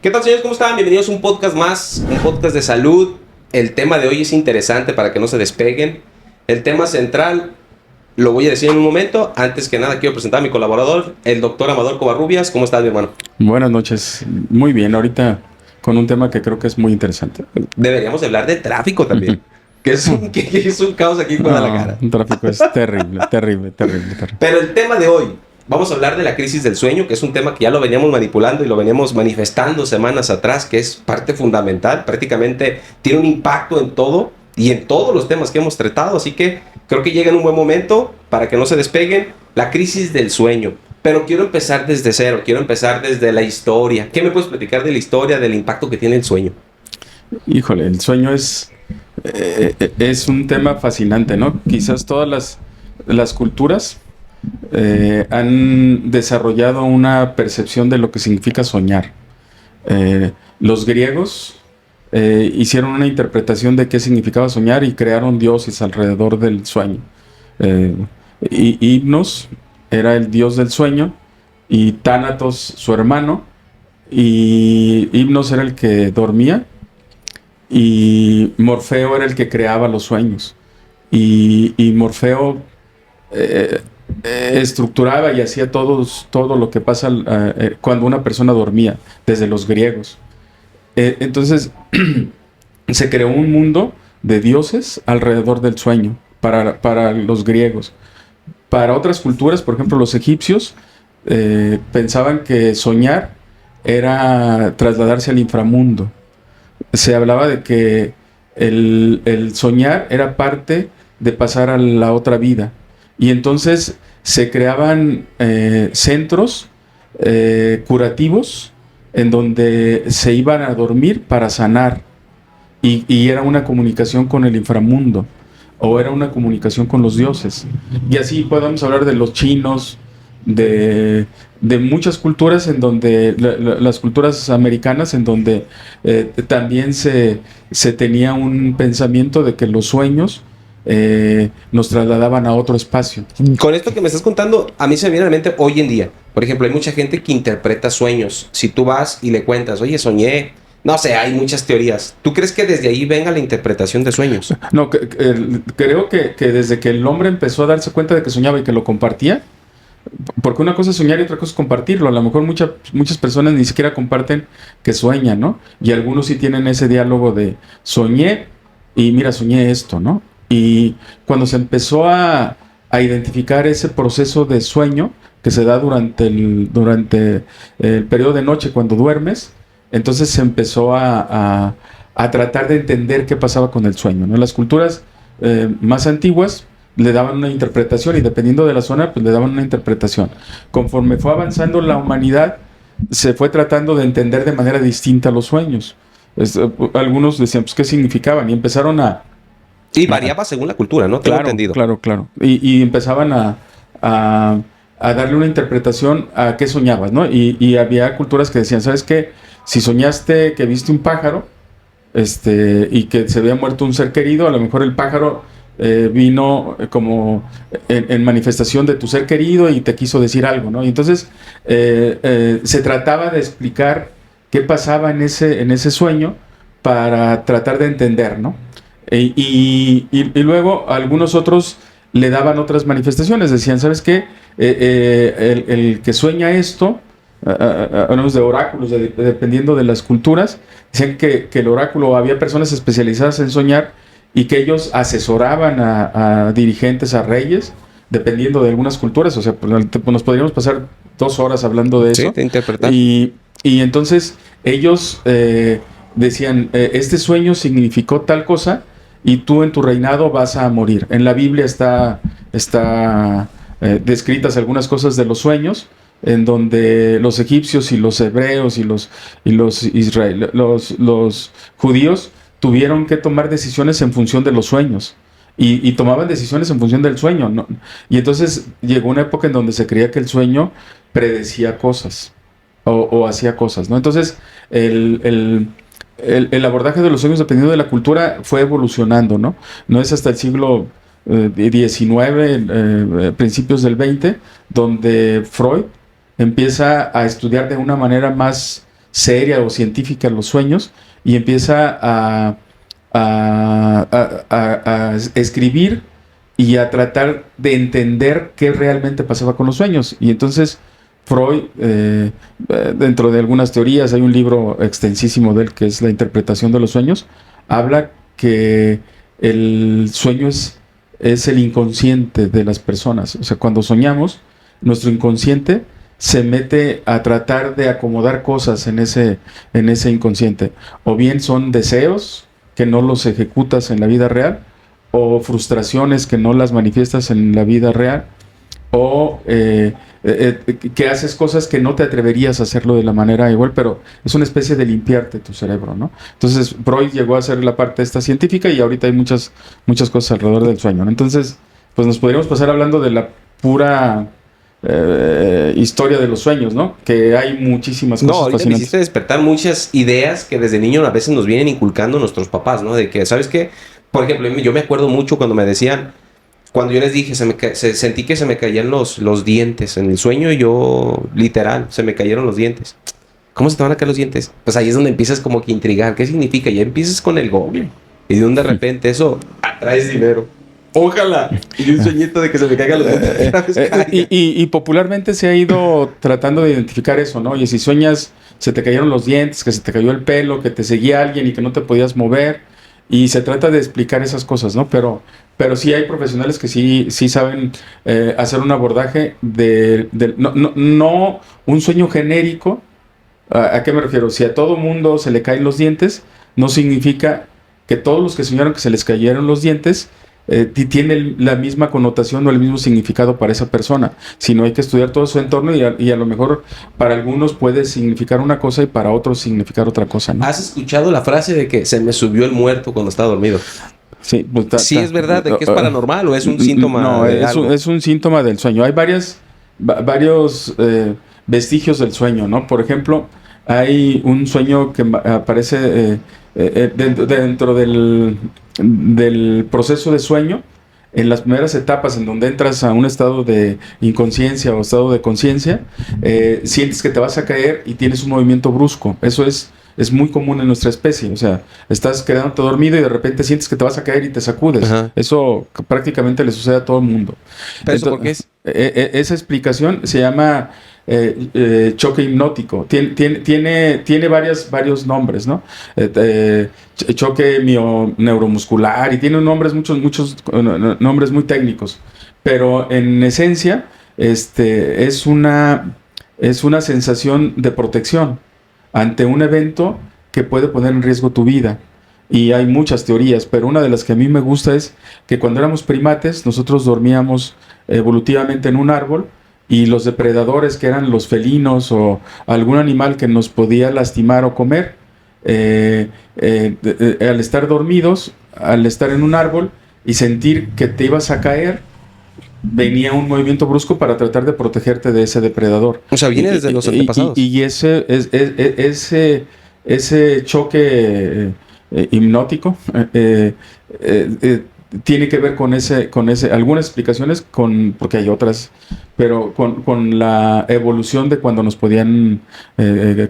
¿Qué tal, señores? ¿Cómo están? Bienvenidos a un podcast más, un podcast de salud. El tema de hoy es interesante para que no se despeguen. El tema central lo voy a decir en un momento. Antes que nada, quiero presentar a mi colaborador, el doctor Amador Covarrubias. ¿Cómo estás, mi hermano? Buenas noches. Muy bien, ahorita con un tema que creo que es muy interesante. Deberíamos hablar de tráfico también. que es un caos aquí en Guadalajara. El tráfico es terrible. Pero el tema de hoy, vamos a hablar de la crisis del sueño, que es un tema que ya lo veníamos manipulando y lo veníamos manifestando semanas atrás, que es parte fundamental, prácticamente tiene un impacto en todo y en todos los temas que hemos tratado, así que creo que llega en un buen momento para que no se despeguen, la crisis del sueño. Pero quiero empezar desde cero, quiero empezar desde la historia. ¿Qué me puedes platicar de la historia, del impacto que tiene el sueño? Híjole, el sueño es un tema fascinante, ¿no? Quizás todas las culturas han desarrollado una percepción de lo que significa soñar. Los griegos hicieron una interpretación de qué significaba soñar y crearon dioses alrededor del sueño. Hipnos era el dios del sueño y Tánatos su hermano, y Hipnos era el que dormía y Morfeo era el que creaba los sueños, y Morfeo estructuraba y hacía todo lo que pasa cuando una persona dormía, desde los griegos. Entonces se creó un mundo de dioses alrededor del sueño para los griegos. Para otras culturas, por ejemplo los egipcios, pensaban que soñar era trasladarse al inframundo. Se hablaba de que el soñar era parte de pasar a la otra vida. Y entonces se creaban centros curativos en donde se iban a dormir para sanar. Y era una comunicación con el inframundo, o era una comunicación con los dioses. Y así podemos hablar de los chinos, de muchas culturas, en donde las culturas americanas, en donde también se tenía un pensamiento de que los sueños nos trasladaban a otro espacio. Con esto que me estás contando, a mí se me viene a la mente hoy en día. Por ejemplo, hay mucha gente que interpreta sueños. Si tú vas y le cuentas, oye, soñé, no sé, hay muchas teorías. ¿Tú crees que desde ahí venga la interpretación de sueños? No, creo que desde que el hombre empezó a darse cuenta de que soñaba y que lo compartía, porque una cosa es soñar y otra cosa es compartirlo. A lo mejor muchas personas ni siquiera comparten que sueñan, ¿no? Y algunos sí tienen ese diálogo de soñé y mira, soñé esto, ¿no? Y cuando se empezó a identificar ese proceso de sueño que se da durante el periodo de noche cuando duermes, entonces se empezó a tratar de entender qué pasaba con el sueño, ¿no? Las culturas más antiguas le daban una interpretación, y dependiendo de la zona, pues le daban una interpretación. Conforme fue avanzando la humanidad, se fue tratando de entender de manera distinta los sueños. Algunos decían, pues, ¿qué significaban? Y empezaron Y variaba según la cultura, ¿no? Tengo entendido. Claro. Y empezaban a darle una interpretación a qué soñabas, ¿no? Y había culturas que decían, ¿sabes qué? Si soñaste que viste un pájaro, y que se había muerto un ser querido, a lo mejor el pájaro vino como en manifestación de tu ser querido y te quiso decir algo, ¿no? Y entonces se trataba de explicar qué pasaba en ese sueño para tratar de entender, ¿no? Y luego algunos otros le daban otras manifestaciones, decían, ¿sabes qué? El que sueña esto, hablamos de oráculos, dependiendo de las culturas, decían que el oráculo, había personas especializadas en soñar y que ellos asesoraban a dirigentes, a reyes, dependiendo de algunas culturas. O sea, nos podríamos pasar 2 horas hablando de eso. Sí, de interpretar. Y entonces ellos decían, este sueño significó tal cosa y tú en tu reinado vas a morir. En la Biblia está descritas algunas cosas de los sueños, en donde los egipcios y los hebreos y los judíos tuvieron que tomar decisiones en función de los sueños, y tomaban decisiones en función del sueño, ¿no? Y entonces llegó una época en donde se creía que el sueño predecía cosas o hacía cosas, ¿no? Entonces el abordaje de los sueños, dependiendo de la cultura, fue evolucionando, ¿no? No es hasta el siglo XIX, principios del XX, donde Freud empieza a estudiar de una manera más seria o científica los sueños y empieza a escribir y a tratar de entender qué realmente pasaba con los sueños. Y entonces Freud, dentro de algunas teorías, hay un libro extensísimo de él que es La interpretación de los sueños, habla que el sueño es el inconsciente de las personas. O sea, cuando soñamos, nuestro inconsciente se mete a tratar de acomodar cosas en ese inconsciente. O bien son deseos que no los ejecutas en la vida real, o frustraciones que no las manifiestas en la vida real, o que haces cosas que no te atreverías a hacerlo de la manera igual, pero es una especie de limpiarte tu cerebro, ¿no? Entonces Freud llegó a hacer la parte esta científica y ahorita hay muchas cosas alrededor del sueño, ¿no? Entonces, pues nos podríamos pasar hablando de la pura historia de los sueños, ¿no? Que hay muchísimas cosas ahorita me fascinantes. hiciste despertar muchas ideas que desde niño a veces nos vienen inculcando nuestros papás, ¿no? De que, ¿sabes qué? Por ejemplo, yo me acuerdo mucho cuando me decían, cuando yo les dije, sentí que se me caían los dientes en el sueño, yo literal, se me cayeron los dientes. ¿Cómo se te van a caer los dientes? Pues ahí es donde empiezas como que a intrigar. ¿Qué significa? Ya empiezas con el goble. Y de repente eso atraes dinero. Ojalá. Y un sueñito de que se me caigan los dientes. Y popularmente se ha ido tratando de identificar eso, ¿no? Y si sueñas, se te cayeron los dientes, que se te cayó el pelo, que te seguía alguien y que no te podías mover. Y se trata de explicar esas cosas, ¿no? Pero sí hay profesionales que sí saben hacer un abordaje no un sueño genérico. ¿A qué me refiero? Si a todo mundo se le caen los dientes, no significa que todos los que soñaron que se les cayeron los dientes tiene la misma connotación o el mismo significado para esa persona, sino hay que estudiar todo su entorno y a lo mejor para algunos puede significar una cosa y para otros significar otra cosa, ¿no? ¿Has escuchado la frase de que se me subió el muerto cuando estaba dormido? Sí, pues ¿Sí es verdad de que es paranormal o es un síntoma? No, de algo? es un síntoma del sueño. Hay varios vestigios del sueño, ¿no? Por ejemplo, hay un sueño que aparece dentro del proceso de sueño, en las primeras etapas en donde entras a un estado de inconsciencia o estado de conciencia, sientes que te vas a caer y tienes un movimiento brusco. Eso es muy común en nuestra especie. O sea, estás quedándote dormido y de repente sientes que te vas a caer y te sacudes. Ajá. Eso prácticamente le sucede a todo el mundo. ¿Pero eso por qué es? Esa explicación se llama choque hipnótico. Tiene varios nombres, ¿no? Choque neuromuscular y tiene muchos nombres muy técnicos. Pero en esencia, es una sensación de protección ante un evento que puede poner en riesgo tu vida. Y hay muchas teorías, pero una de las que a mí me gusta es que cuando éramos primates, nosotros dormíamos evolutivamente en un árbol y los depredadores, que eran los felinos o algún animal que nos podía lastimar o comer, al estar dormidos, al estar en un árbol y sentir que te ibas a caer, venía un movimiento brusco para tratar de protegerte de ese depredador. O sea, viene desde los antepasados. Y ese choque hipnótico tiene que ver con ese, algunas explicaciones, porque hay otras, pero con la evolución de cuando nos podían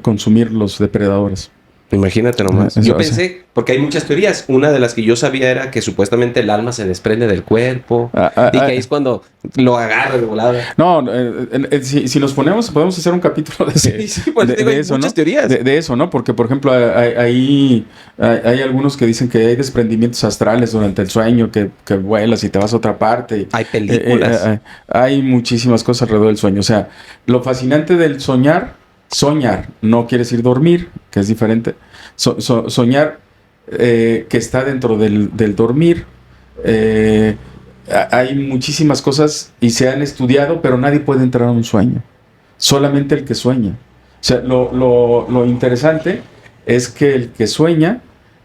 consumir los depredadores. Imagínate nomás. Yo pensé, porque hay muchas teorías. Una de las que yo sabía era que supuestamente el alma se desprende del cuerpo y que ahí es cuando lo agarra de volada. No, si nos ponemos, podemos hacer un capítulo de eso, muchas teorías. De eso, ¿no? Porque, por ejemplo, hay algunos que dicen que hay desprendimientos astrales durante el sueño, que vuelas y te vas a otra parte. Hay películas. Hay muchísimas cosas alrededor del sueño. O sea, lo fascinante del soñar no quiere decir dormir, que es diferente. Soñar que está dentro del dormir. Hay muchísimas cosas y se han estudiado, pero nadie puede entrar a un sueño. Solamente el que sueña. O sea, lo interesante es que el que sueña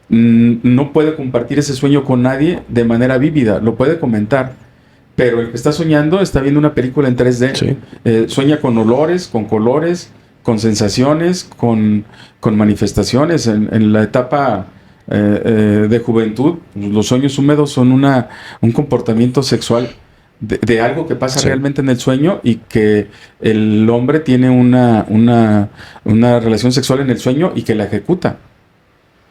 no puede compartir ese sueño con nadie de manera vívida. Lo puede comentar, pero el que está soñando está viendo una película en 3D. Sí. Sueña con olores, con colores, con sensaciones, con manifestaciones. En la etapa de juventud, los sueños húmedos son un comportamiento sexual de algo que pasa Sí. realmente en el sueño y que el hombre tiene una relación sexual en el sueño y que la ejecuta.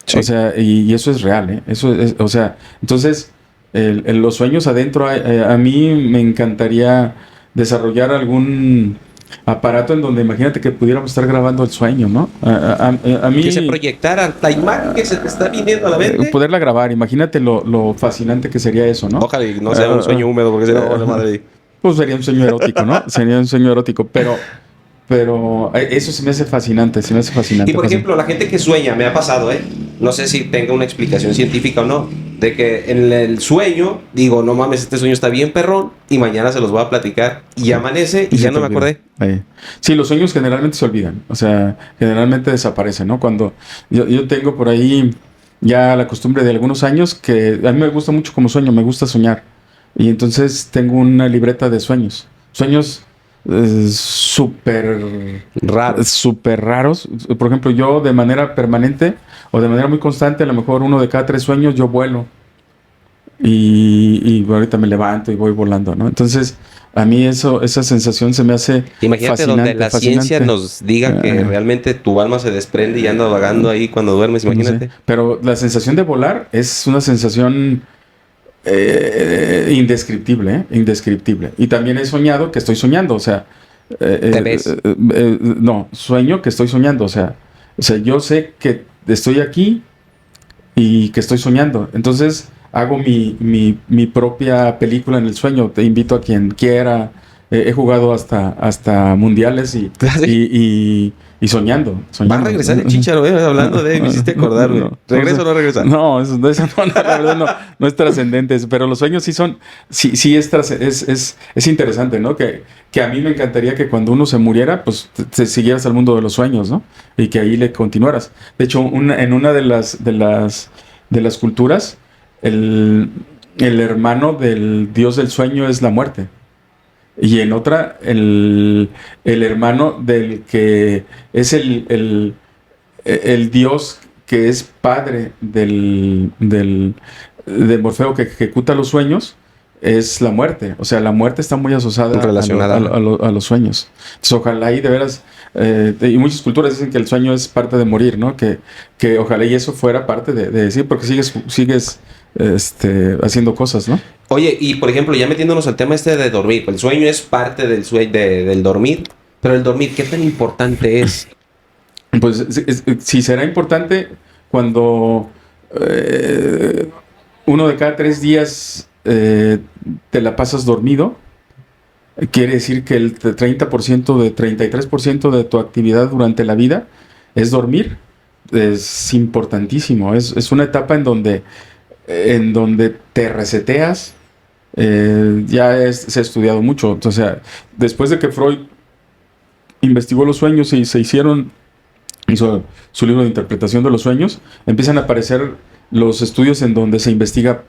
Sí. O sea, y eso es real, ¿eh? Eso es, o sea, entonces, los sueños adentro, a mí me encantaría desarrollar algún aparato en donde imagínate que pudiéramos estar grabando el sueño, ¿no? A Que se mí, proyectara la imagen que se te está viniendo a la mente. poderla grabar, imagínate lo fascinante que sería eso, ¿no? Ojalá y no sea un sueño húmedo, porque si no, vale madre. Pues sería un sueño erótico, ¿no? Sería un sueño erótico, pero eso se me hace fascinante, se me hace fascinante. Y por ejemplo, la gente que sueña, me ha pasado, no sé si tenga una explicación científica o no, de que en el sueño digo, no mames, este sueño está bien perrón, y mañana se los voy a platicar, y amanece y se ya te no me olvida. acordé. Ahí. Sí, los sueños generalmente se olvidan, o sea, generalmente desaparecen, ¿no? Cuando yo tengo por ahí ya la costumbre de algunos años que a mí me gusta mucho como sueño, me gusta soñar. Y entonces tengo una libreta de sueños. Sueños Raro. súper raros. Por ejemplo, yo de manera permanente o de manera muy constante, a lo mejor uno de cada 3 sueños yo vuelo. Y ahorita me levanto y voy volando, ¿no? Entonces, a mí esa sensación se me hace Imagínate donde la ciencia nos diga que realmente tu alma se desprende y anda vagando ahí cuando duermes, Pues no sé. imagínate. Pero la sensación de volar es una sensación indescriptible, ¿eh? Indescriptible. Y también he soñado que estoy soñando, o sea, Te ves. no, sueño que estoy soñando, o sea, yo sé que estoy aquí y que estoy soñando. Entonces hago mi propia película en el sueño. Te invito a quien quiera. He jugado hasta mundiales y soñando. Va a regresar el Chícharo, hablando de, me hiciste acordar, güey. ¿Regresa o no regresa? No, eso no, la verdad no es trascendente, pero los sueños sí es interesante, ¿no? Que a mí me encantaría que cuando uno se muriera, pues te siguieras al mundo de los sueños, ¿no? Y que ahí le continuaras. De hecho, en una de las culturas, el hermano del dios del sueño es la muerte. Y en otra, el hermano del que es el dios que es padre de Morfeo que ejecuta los sueños, es la muerte. O sea, la muerte está muy asociada Relacionada. a los sueños. Entonces, ojalá y de veras, y muchas culturas dicen que el sueño es parte de morir, ¿no? Que ojalá y eso fuera parte de decir, porque sigues haciendo cosas, ¿no? Oye, y por ejemplo, ya metiéndonos al tema de dormir, el sueño es parte del sueño del dormir, pero el dormir, ¿qué tan importante es? Pues si será importante cuando uno de cada 3 días te la pasas dormido, quiere decir que el 30% de 33% de tu actividad durante la vida es dormir. Es importantísimo. Es una etapa en donde te reseteas. Se ha estudiado mucho. O sea, después de que Freud investigó los sueños y hizo su libro de interpretación de los sueños, empiezan a aparecer los estudios en donde se investiga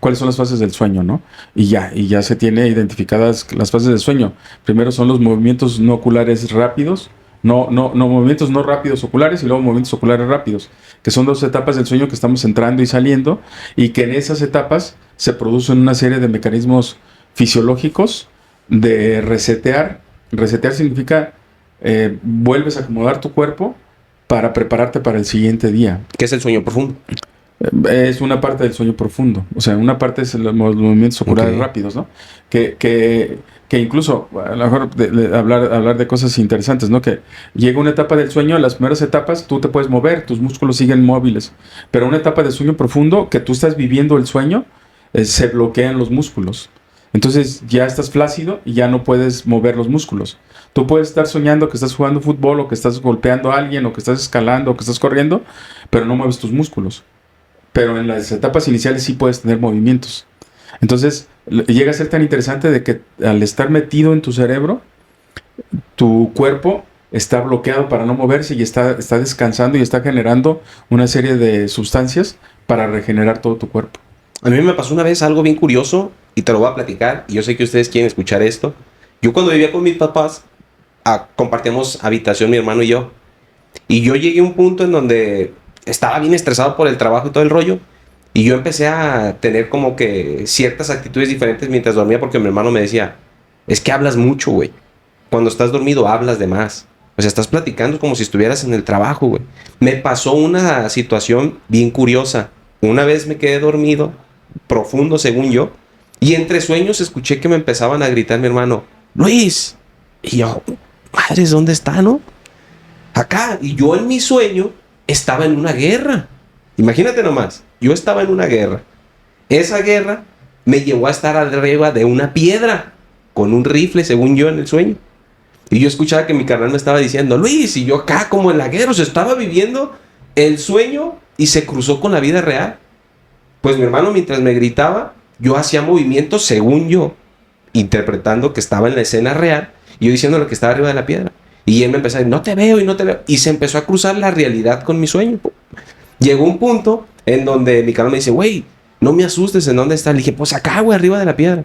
cuáles son las fases del sueño, ¿no? Y ya se tiene identificadas las fases del sueño. Primero son los movimientos no oculares rápidos, no movimientos no rápidos oculares y luego movimientos oculares rápidos, que son 2 etapas del sueño que estamos entrando y saliendo, y que en esas etapas se producen una serie de mecanismos fisiológicos de resetear. Resetear significa vuelves a acomodar tu cuerpo para prepararte para el siguiente día. ¿Qué es el sueño profundo? Es una parte del sueño profundo. O sea, una parte es los movimientos oculares rápidos, ¿no? Que incluso, a lo mejor hablar de cosas interesantes, ¿no? Que llega una etapa del sueño, en las primeras etapas tú te puedes mover, tus músculos siguen móviles. Pero una etapa de sueño profundo, que tú estás viviendo el sueño, se bloquean los músculos. Entonces ya estás flácido y ya no puedes mover los músculos. Tú puedes estar soñando que estás jugando fútbol o que estás golpeando a alguien o que estás escalando o que estás corriendo, pero no mueves tus músculos. Pero en las etapas iniciales sí puedes tener movimientos. Entonces llega a ser tan interesante de que al estar metido en tu cerebro, tu cuerpo está bloqueado para no moverse y está descansando y está generando una serie de sustancias para regenerar todo tu cuerpo. A mí me pasó una vez algo bien curioso y te lo voy a platicar. Y yo sé que ustedes quieren escuchar esto. Yo cuando vivía con mis papás, compartíamos habitación mi hermano y yo. Y yo llegué a un punto en donde estaba bien estresado por el trabajo y todo el rollo. Y yo empecé a tener como que ciertas actitudes diferentes mientras dormía porque mi hermano me decía, es que hablas mucho, güey. Cuando estás dormido hablas de más. O sea, estás platicando como si estuvieras en el trabajo, güey. Me pasó una situación bien curiosa. Una vez me quedé dormido, profundo según yo, y entre sueños escuché que me empezaban a gritar mi hermano, Luis. Y yo, madres, ¿dónde está, no? Acá. Y yo en mi sueño estaba en una guerra. Imagínate nomás, yo estaba en una guerra. Esa guerra me llevó a estar arriba de una piedra con un rifle, según yo, en el sueño. Y yo escuchaba que mi carnal me estaba diciendo, Luis, y yo acá como en la guerra, o sea, estaba viviendo el sueño y se cruzó con la vida real. Pues mi hermano, mientras me gritaba, yo hacía movimientos, según yo, interpretando que estaba en la escena real, y yo diciéndole que estaba arriba de la piedra. Y él me empezó a decir, no te veo y no te veo. Y se empezó a cruzar la realidad con mi sueño. Llegó un punto en donde mi carnal me dice, güey, no me asustes, ¿en dónde está? Le dije, pues acá, güey, arriba de la piedra.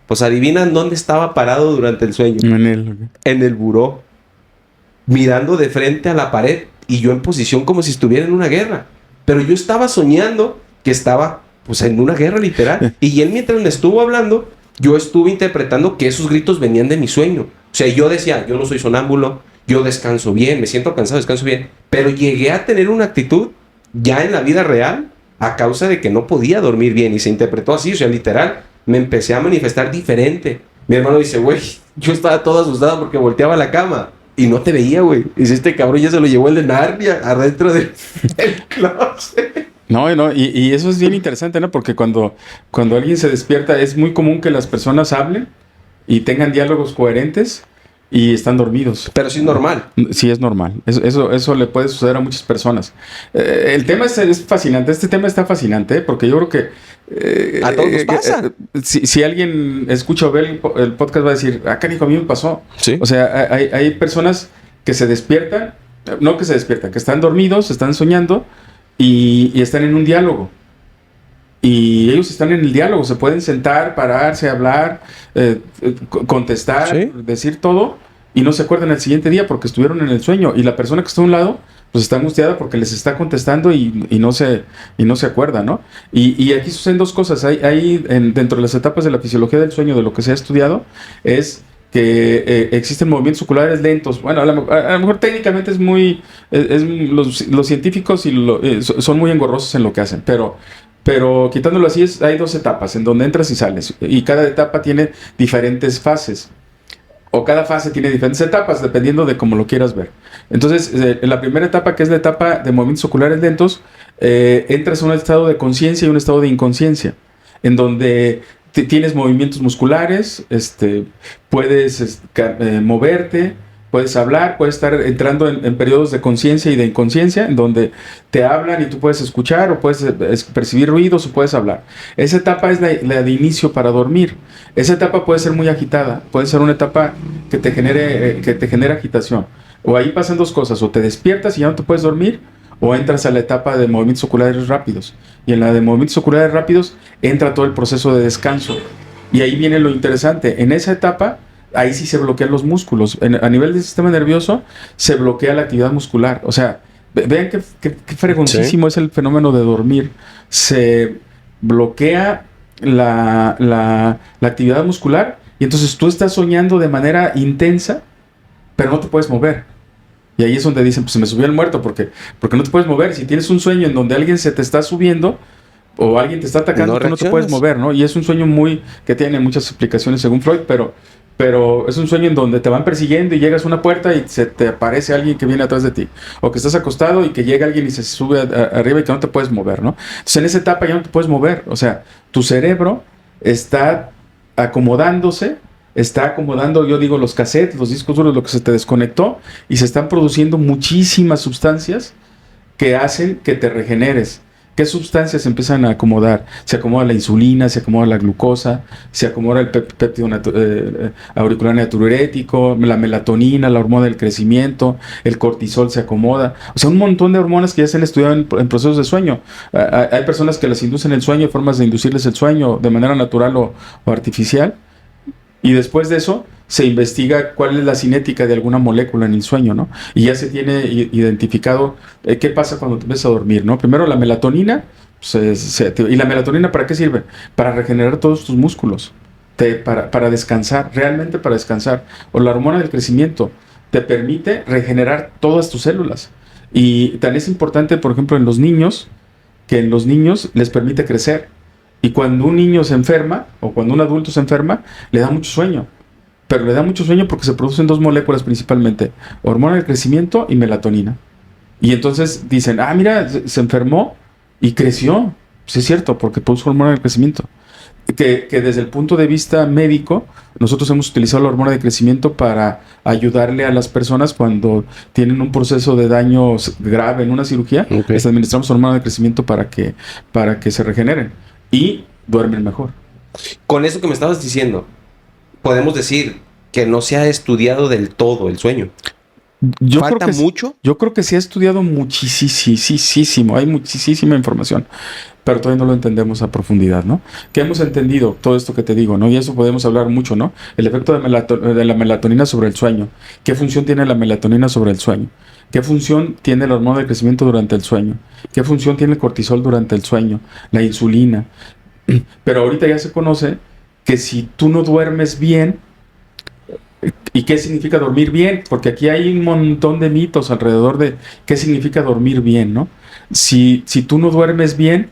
Pues adivinan dónde estaba parado durante el sueño. En el buró, mirando de frente a la pared y yo en posición como si estuviera en una guerra. Pero yo estaba soñando que estaba pues en una guerra literal. Y él mientras me estuvo hablando, yo estuve interpretando que esos gritos venían de mi sueño. O sea, yo decía, yo no soy sonámbulo, yo descanso bien, me siento cansado, descanso bien. Pero llegué a tener una actitud ya en la vida real a causa de que no podía dormir bien y se interpretó así, o sea, literal. Me empecé a manifestar diferente. Mi hermano dice, güey, yo estaba todo asustado porque volteaba la cama y no te veía, güey. Dice, este cabrón ya se lo llevó el de Narnia adentro del closet. No, y eso es bien interesante, ¿no? Porque cuando alguien se despierta es muy común que las personas hablen y tengan diálogos coherentes y están dormidos. Pero sí es normal. Sí, es normal. Eso le puede suceder a muchas personas. El tema es fascinante. Este tema está fascinante, porque yo creo que... a todos nos pasa. Si alguien escucha o ve el podcast va a decir, canijo, a mí me pasó. ¿Sí? O sea, hay personas que se despiertan, no que se despiertan, que están dormidos, están soñando y están en un diálogo. Y ellos están en el diálogo, se pueden sentar, pararse, hablar, contestar, ¿Sí? decir todo, y no se acuerdan el siguiente día porque estuvieron en el sueño. Y la persona que está a un lado, pues está angustiada porque les está contestando y no se acuerda, ¿no? Y aquí suceden dos cosas. Dentro de las etapas de la fisiología del sueño, de lo que se ha estudiado, es que existen movimientos oculares lentos. Bueno, a lo mejor técnicamente es muy... los científicos son muy engorrosos en lo que hacen, pero quitándolo así, hay dos etapas en donde entras y sales. Y cada etapa tiene diferentes fases. O cada fase tiene diferentes etapas, dependiendo de cómo lo quieras ver. Entonces, en la primera etapa, que es la etapa de movimientos oculares lentos, entras a un estado de conciencia y un estado de inconsciencia, en donde tienes movimientos musculares, puedes moverte, puedes hablar, puedes estar entrando en periodos de conciencia y de inconsciencia, en donde te hablan y tú puedes escuchar, o puedes percibir ruidos, o puedes hablar. Esa etapa es la de inicio para dormir. Esa etapa puede ser muy agitada, puede ser una etapa que te genere agitación. O ahí pasan dos cosas, o te despiertas y ya no te puedes dormir, o entras a la etapa de movimientos oculares rápidos. Y en la de movimientos oculares rápidos entra todo el proceso de descanso. Y ahí viene lo interesante. En esa etapa, ahí sí se bloquean los músculos. A nivel del sistema nervioso, se bloquea la actividad muscular. O sea, vean qué fregoncísimo es el fenómeno de dormir. Se bloquea la actividad muscular y entonces tú estás soñando de manera intensa, pero no te puedes mover. Y ahí es donde dicen, pues se me subió el muerto, porque no te puedes mover. Si tienes un sueño en donde alguien se te está subiendo o alguien te está atacando, tú no te puedes mover, ¿no? Y es un sueño que tiene muchas explicaciones según Freud, pero es un sueño en donde te van persiguiendo y llegas a una puerta y se te aparece alguien que viene atrás de ti. O que estás acostado y que llega alguien y se sube arriba y que no te puedes mover, ¿no? Entonces en esa etapa ya no te puedes mover. O sea, tu cerebro está acomodándose, yo digo, los cassettes, los discos duros, lo que se te desconectó, y se están produciendo muchísimas sustancias que hacen que te regeneres. ¿Qué sustancias se empiezan a acomodar? Se acomoda la insulina, se acomoda la glucosa, se acomoda el péptido auricular natriurético, la melatonina, la hormona del crecimiento, el cortisol se acomoda. O sea, un montón de hormonas que ya se han estudiado en procesos de sueño. Hay personas que las inducen el sueño, hay formas de inducirles el sueño de manera natural o artificial. Y después de eso, se investiga cuál es la cinética de alguna molécula en el sueño, ¿no? Y ya se tiene identificado qué pasa cuando te empiezas a dormir, ¿no? Primero, la melatonina se activa. ¿Y la melatonina para qué sirve? Para regenerar todos tus músculos, para descansar, realmente para descansar. O la hormona del crecimiento te permite regenerar todas tus células. Y tan es importante, por ejemplo, en los niños, que en los niños les permite crecer. Y cuando un niño se enferma, o cuando un adulto se enferma, le da mucho sueño. Pero le da mucho sueño porque se producen dos moléculas principalmente, hormona del crecimiento y melatonina. Y entonces dicen, mira, se enfermó y creció. Sí es cierto, porque produjo hormona del crecimiento. Que desde el punto de vista médico, nosotros hemos utilizado la hormona de crecimiento para ayudarle a las personas cuando tienen un proceso de daño grave en una cirugía. Ok. Les administramos hormona de crecimiento para que se regeneren y duermen mejor. Con eso que me estabas diciendo, podemos decir que no se ha estudiado del todo el sueño. ¿Falta mucho? Yo creo que se ha estudiado muchísimo, hay muchísima información, pero todavía no lo entendemos a profundidad, ¿no? ¿Qué hemos entendido? Todo esto que te digo, ¿no? Y eso podemos hablar mucho, ¿no? El efecto de la melatonina sobre el sueño. ¿Qué función tiene la melatonina sobre el sueño? ¿Qué función tiene la hormona de crecimiento durante el sueño? ¿Qué función tiene el cortisol durante el sueño? La insulina. Pero ahorita ya se conoce que si tú no duermes bien, ¿y qué significa dormir bien? Porque aquí hay un montón de mitos alrededor de qué significa dormir bien, ¿no? Si tú no duermes bien,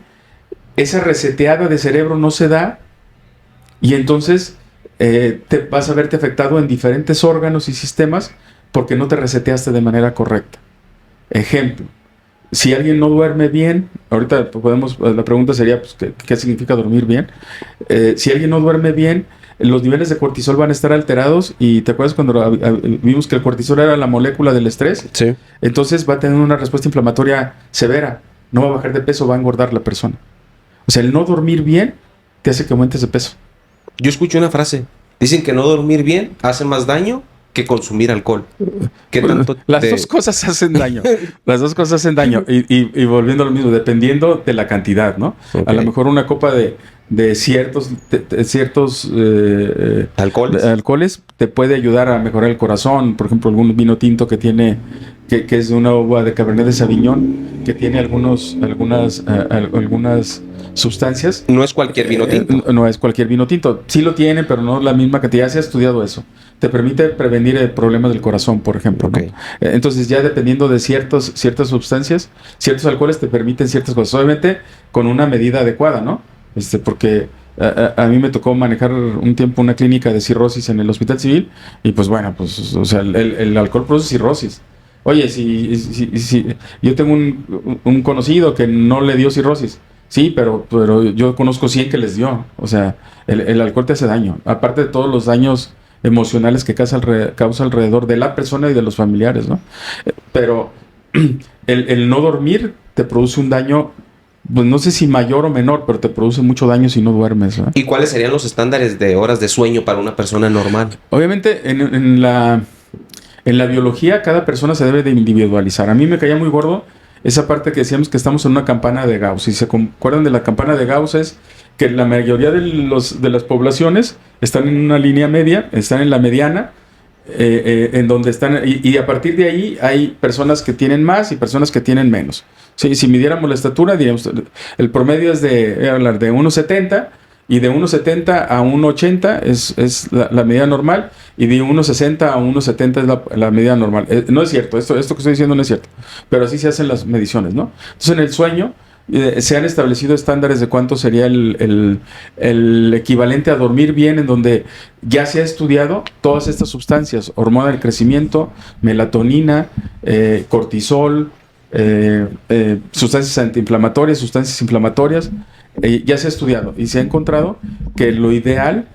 esa reseteada de cerebro no se da y entonces te vas a verte afectado en diferentes órganos y sistemas porque no te reseteaste de manera correcta. Ejemplo, si alguien no duerme bien, ahorita la pregunta sería, pues, ¿qué significa dormir bien? Si alguien no duerme bien, los niveles de cortisol van a estar alterados y ¿te acuerdas cuando vimos que el cortisol era la molécula del estrés? Sí. Entonces va a tener una respuesta inflamatoria severa, no va a bajar de peso, va a engordar la persona. O sea, el no dormir bien te hace que aumentes de peso. Yo escucho una frase, dicen que no dormir bien hace más daño que consumir alcohol. ¿Qué tanto Las dos cosas hacen daño. Las dos cosas hacen daño. Y volviendo a lo mismo, dependiendo de la cantidad, ¿no? Okay. A lo mejor una copa de ciertos alcoholes te puede ayudar a mejorar el corazón. Por ejemplo, algún vino tinto que tiene, que es de una uva de Cabernet de Sauvignon, que tiene algunas sustancias. No es cualquier vino tinto. No es cualquier vino tinto. Sí lo tiene, pero no la misma cantidad. Se ha estudiado eso. Te permite prevenir problemas del corazón, por ejemplo, ¿no? Okay. Entonces, ya dependiendo de ciertas sustancias, ciertos alcoholes te permiten ciertas cosas. Obviamente, con una medida adecuada, ¿no? Porque a mí me tocó manejar un tiempo una clínica de cirrosis en el Hospital Civil y pues bueno, pues, o sea, el alcohol produce cirrosis. Oye, si yo tengo un conocido que no le dio cirrosis. Sí, pero yo conozco 100 que les dio. O sea, el alcohol te hace daño. Aparte de todos los daños emocionales que causa alrededor de la persona y de los familiares, ¿no? Pero el no dormir te produce un daño, pues no sé si mayor o menor, pero te produce mucho daño si no duermes, ¿no? ¿Y cuáles serían los estándares de horas de sueño para una persona normal? Obviamente, en la biología, cada persona se debe de individualizar. A mí me caía muy gordo esa parte que decíamos que estamos en una campana de Gauss. Si se acuerdan de la campana de Gauss, es que la mayoría de las poblaciones están en una línea media, están en la mediana, en donde están, y a partir de ahí hay personas que tienen más y personas que tienen menos. Sí, si midiéramos la estatura, diríamos, el promedio es de 1,70 y de 1,70 a 1,80 es la medida normal, y de 1,60 a 1,70 es la medida normal. No es cierto, esto que estoy diciendo no es cierto, pero así se hacen las mediciones, ¿no? Entonces, en el sueño se han establecido estándares de cuánto sería el equivalente a dormir bien, en donde ya se ha estudiado todas estas sustancias: hormona del crecimiento, melatonina, cortisol, sustancias antiinflamatorias, sustancias inflamatorias. Ya se ha estudiado y se ha encontrado que lo ideal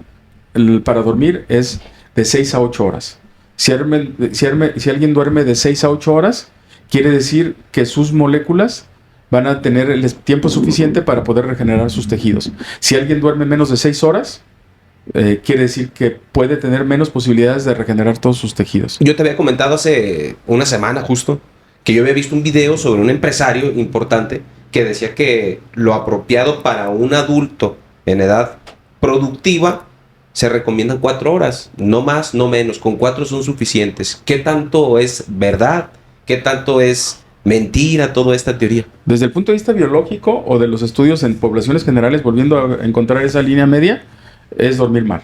para dormir es de 6 a 8 horas. Si alguien duerme de 6 a 8 horas, quiere decir que sus moléculas van a tener el tiempo suficiente para poder regenerar sus tejidos. Si alguien duerme menos de 6 horas, quiere decir que puede tener menos posibilidades de regenerar todos sus tejidos. Yo te había comentado hace una semana justo que yo había visto un video sobre un empresario importante que decía que lo apropiado para un adulto en edad productiva se recomiendan 4 horas, no más, no menos. Con 4 son suficientes. ¿Qué tanto es verdad? ¿Qué tanto es mentira toda esta teoría? Desde el punto de vista biológico o de los estudios en poblaciones generales, volviendo a encontrar esa línea media, es dormir mal.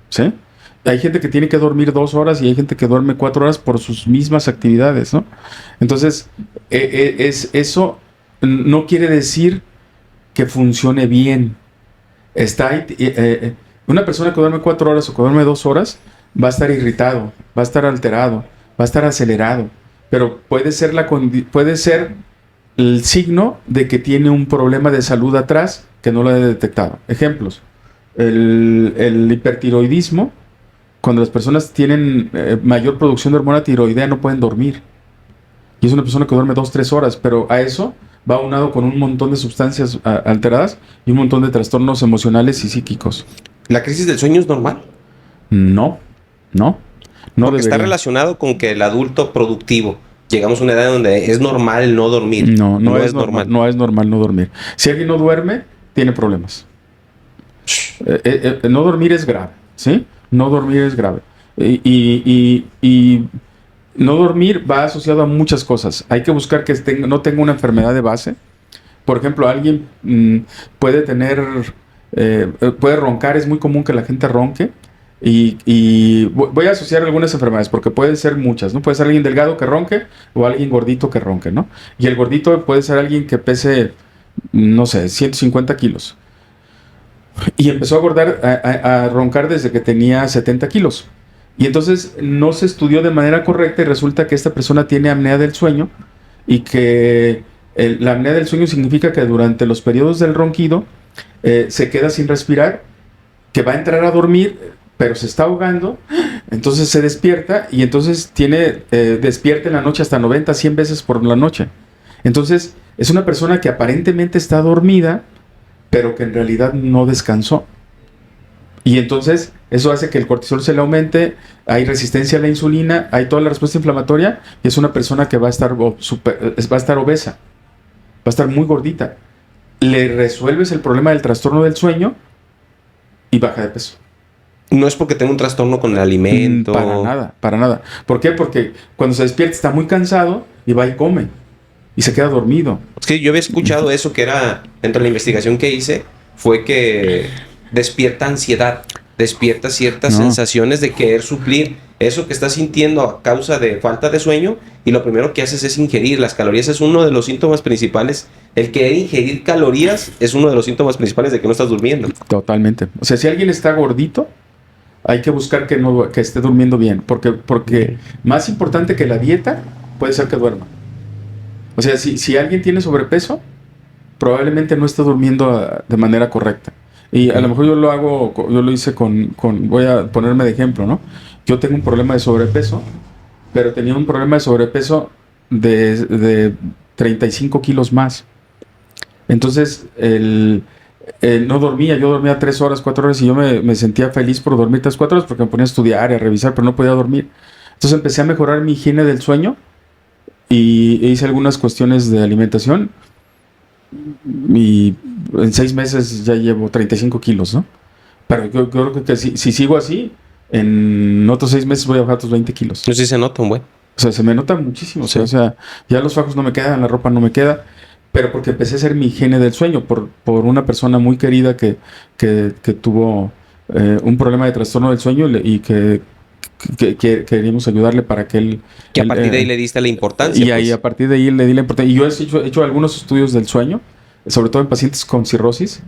¿Sí? Hay gente que tiene que dormir 2 horas y hay gente que duerme 4 horas por sus mismas actividades, ¿no? Entonces, eso no quiere decir que funcione bien. Una persona que duerme 4 horas o que duerme 2 horas va a estar irritado, va a estar alterado, va a estar acelerado, pero puede ser el signo de que tiene un problema de salud atrás que no lo he detectado. Ejemplos: el hipertiroidismo. Cuando las personas tienen mayor producción de hormona tiroidea, no pueden dormir. Y es una persona que duerme 2-3 horas, pero a eso va aunado con un montón de sustancias alteradas y un montón de trastornos emocionales y psíquicos. ¿La crisis del sueño es normal? No Porque está debería. relacionado con que el adulto productivo, llegamos a una edad donde es normal no dormir. No es normal. No es normal no dormir. Si alguien no duerme, tiene problemas. No dormir es grave, ¿sí? No dormir es grave. Y no dormir va asociado a muchas cosas. Hay que buscar que no tenga una enfermedad de base. Por ejemplo, alguien puede puede roncar. Es muy común que la gente ronque. Y voy a asociar algunas enfermedades porque pueden ser muchas, ¿no? Puede ser alguien delgado que ronque o alguien gordito que ronque, ¿no? Y el gordito puede ser alguien que pese, no sé, 150 kilos. Y empezó a roncar desde que tenía 70 kilos. Y entonces no se estudió de manera correcta y resulta que esta persona tiene apnea del sueño y que la apnea del sueño significa que durante los periodos del ronquido se queda sin respirar, que va a entrar a dormir, pero se está ahogando, entonces se despierta y entonces despierta en la noche hasta 90, 100 veces por la noche. Entonces es una persona que aparentemente está dormida, pero que en realidad no descansó. Y entonces eso hace que el cortisol se le aumente, hay resistencia a la insulina, hay toda la respuesta inflamatoria y es una persona que va a estar obesa, va a estar muy gordita. Le resuelves el problema del trastorno del sueño y baja de peso. No es porque tenga un trastorno con el alimento. Para nada. ¿Por qué? Porque cuando se despierta está muy cansado y va y come. Y se queda dormido. Es que yo había escuchado eso, que era, dentro de la investigación que hice, fue que despierta ansiedad, despierta ciertas sensaciones de querer suplir eso que estás sintiendo a causa de falta de sueño, y lo primero que haces es ingerir las calorías. Es uno de los síntomas principales. El querer ingerir calorías es uno de los síntomas principales de que no estás durmiendo. Totalmente. O sea, si alguien está gordito, hay que buscar que esté durmiendo bien, porque más importante que la dieta puede ser que duerma. O sea, si alguien tiene sobrepeso, probablemente no está durmiendo de manera correcta. Y a lo mejor yo lo hice voy a ponerme de ejemplo, ¿no? Yo tengo un problema de sobrepeso, pero tenía un problema de sobrepeso de 35 kilos más. Entonces, no dormía, yo dormía 3 horas, 4 horas y yo me sentía feliz por dormir 3, 4 horas porque me ponía a estudiar y a revisar, pero no podía dormir. Entonces empecé a mejorar mi higiene del sueño y hice algunas cuestiones de alimentación y en 6 meses ya llevo 35 kilos, ¿no? Pero yo creo que si sigo así, en otros 6 meses voy a bajar otros 20 kilos. No sé si se nota un buen. O sea, se me nota muchísimo. Sí. O sea, ya los fajos no me quedan, la ropa no me queda, pero porque empecé a hacer mi higiene del sueño por una persona muy querida que tuvo un problema de trastorno del sueño y que queríamos ayudarle para que él... Que a partir de ahí le diste la importancia. Y ahí a partir de ahí le di la importancia. Y yo he hecho algunos estudios del sueño, sobre todo en pacientes con cirrosis,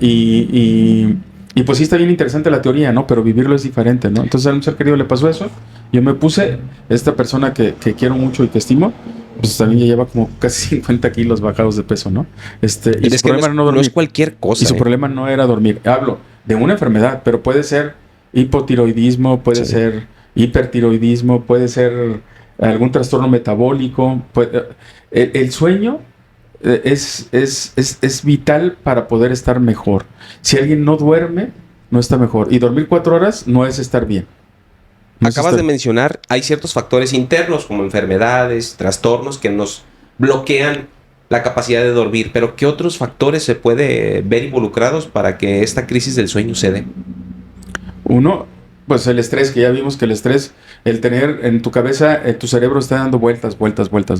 y pues sí está bien interesante la teoría, ¿no? Pero vivirlo es diferente, ¿no? Entonces a un ser querido le pasó eso, yo me puse, esta persona que quiero mucho y que estimo, pues también ya lleva como casi 50 kilos bajados de peso, ¿no? Y su problema era no dormir. No es cualquier cosa. Y su problema no era dormir. Hablo de una enfermedad, pero puede ser hipotiroidismo, puede ser hipertiroidismo, puede ser algún trastorno metabólico. El sueño es vital para poder estar mejor. Si alguien no duerme, no está mejor. Y dormir 4 horas no es estar bien. Acabas de mencionar, hay ciertos factores internos como enfermedades, trastornos que nos bloquean la capacidad de dormir, pero ¿qué otros factores se puede ver involucrados para que esta crisis del sueño se dé? Uno, Pues el estrés, que ya vimos que el estrés, el tener en tu cabeza, tu cerebro está dando vueltas,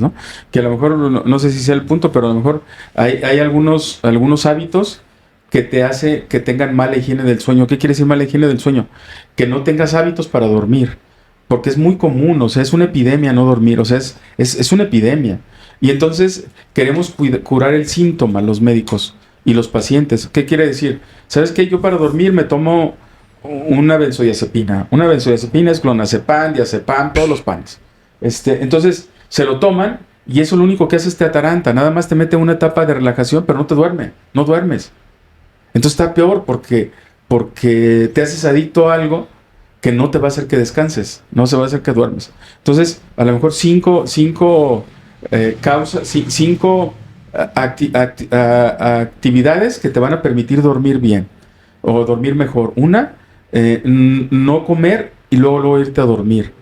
¿no? Que a lo mejor, no sé si sea el punto, pero a lo mejor hay algunos hábitos que te hace que tengan mala higiene del sueño. ¿Qué quiere decir mala higiene del sueño? Que no tengas hábitos para dormir, porque es muy común, o sea, es una epidemia no dormir, o sea, es una epidemia. Y entonces queremos curar el síntoma, los médicos y los pacientes. ¿Qué quiere decir? ¿Sabes qué? Yo para dormir me tomo una benzodiazepina. Una benzodiazepina es clonazepam, diazepam, todos los panes. Entonces se lo toman y eso lo único que hace es te ataranta. Nada más te mete en una etapa de relajación, pero no duermes. Entonces está peor porque te haces adicto a algo que no te va a hacer que descanses, no se va a hacer que duermes. Entonces, a lo mejor cinco actividades que te van a permitir dormir bien o dormir mejor. Una, no comer y luego irte a dormir.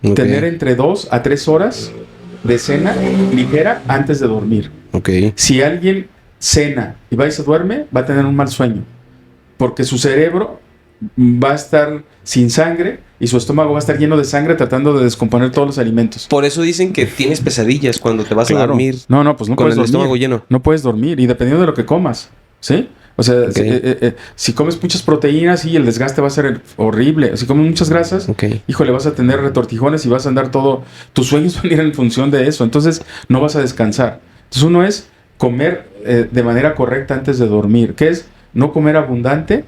Okay. Tener entre 2 a 3 horas de cena ligera antes de dormir. Okay. Si alguien cena y va y se duerme, va a tener un mal sueño, porque su cerebro va a estar sin sangre y su estómago va a estar lleno de sangre tratando de descomponer todos los alimentos. Por eso dicen que tienes pesadillas cuando te vas a dormir. No, pues no con puedes el dormir. Estómago lleno. No puedes dormir, y dependiendo de lo que comas, ¿sí? O sea, okay. Si comes muchas proteínas, sí, el desgaste va a ser horrible. Si comes muchas grasas, okay, híjole, vas a tener retortijones y vas a andar todo... Tus sueños van a ir en función de eso. Entonces, no vas a descansar. Entonces, uno es comer de manera correcta antes de dormir. ¿Qué es? No comer abundante.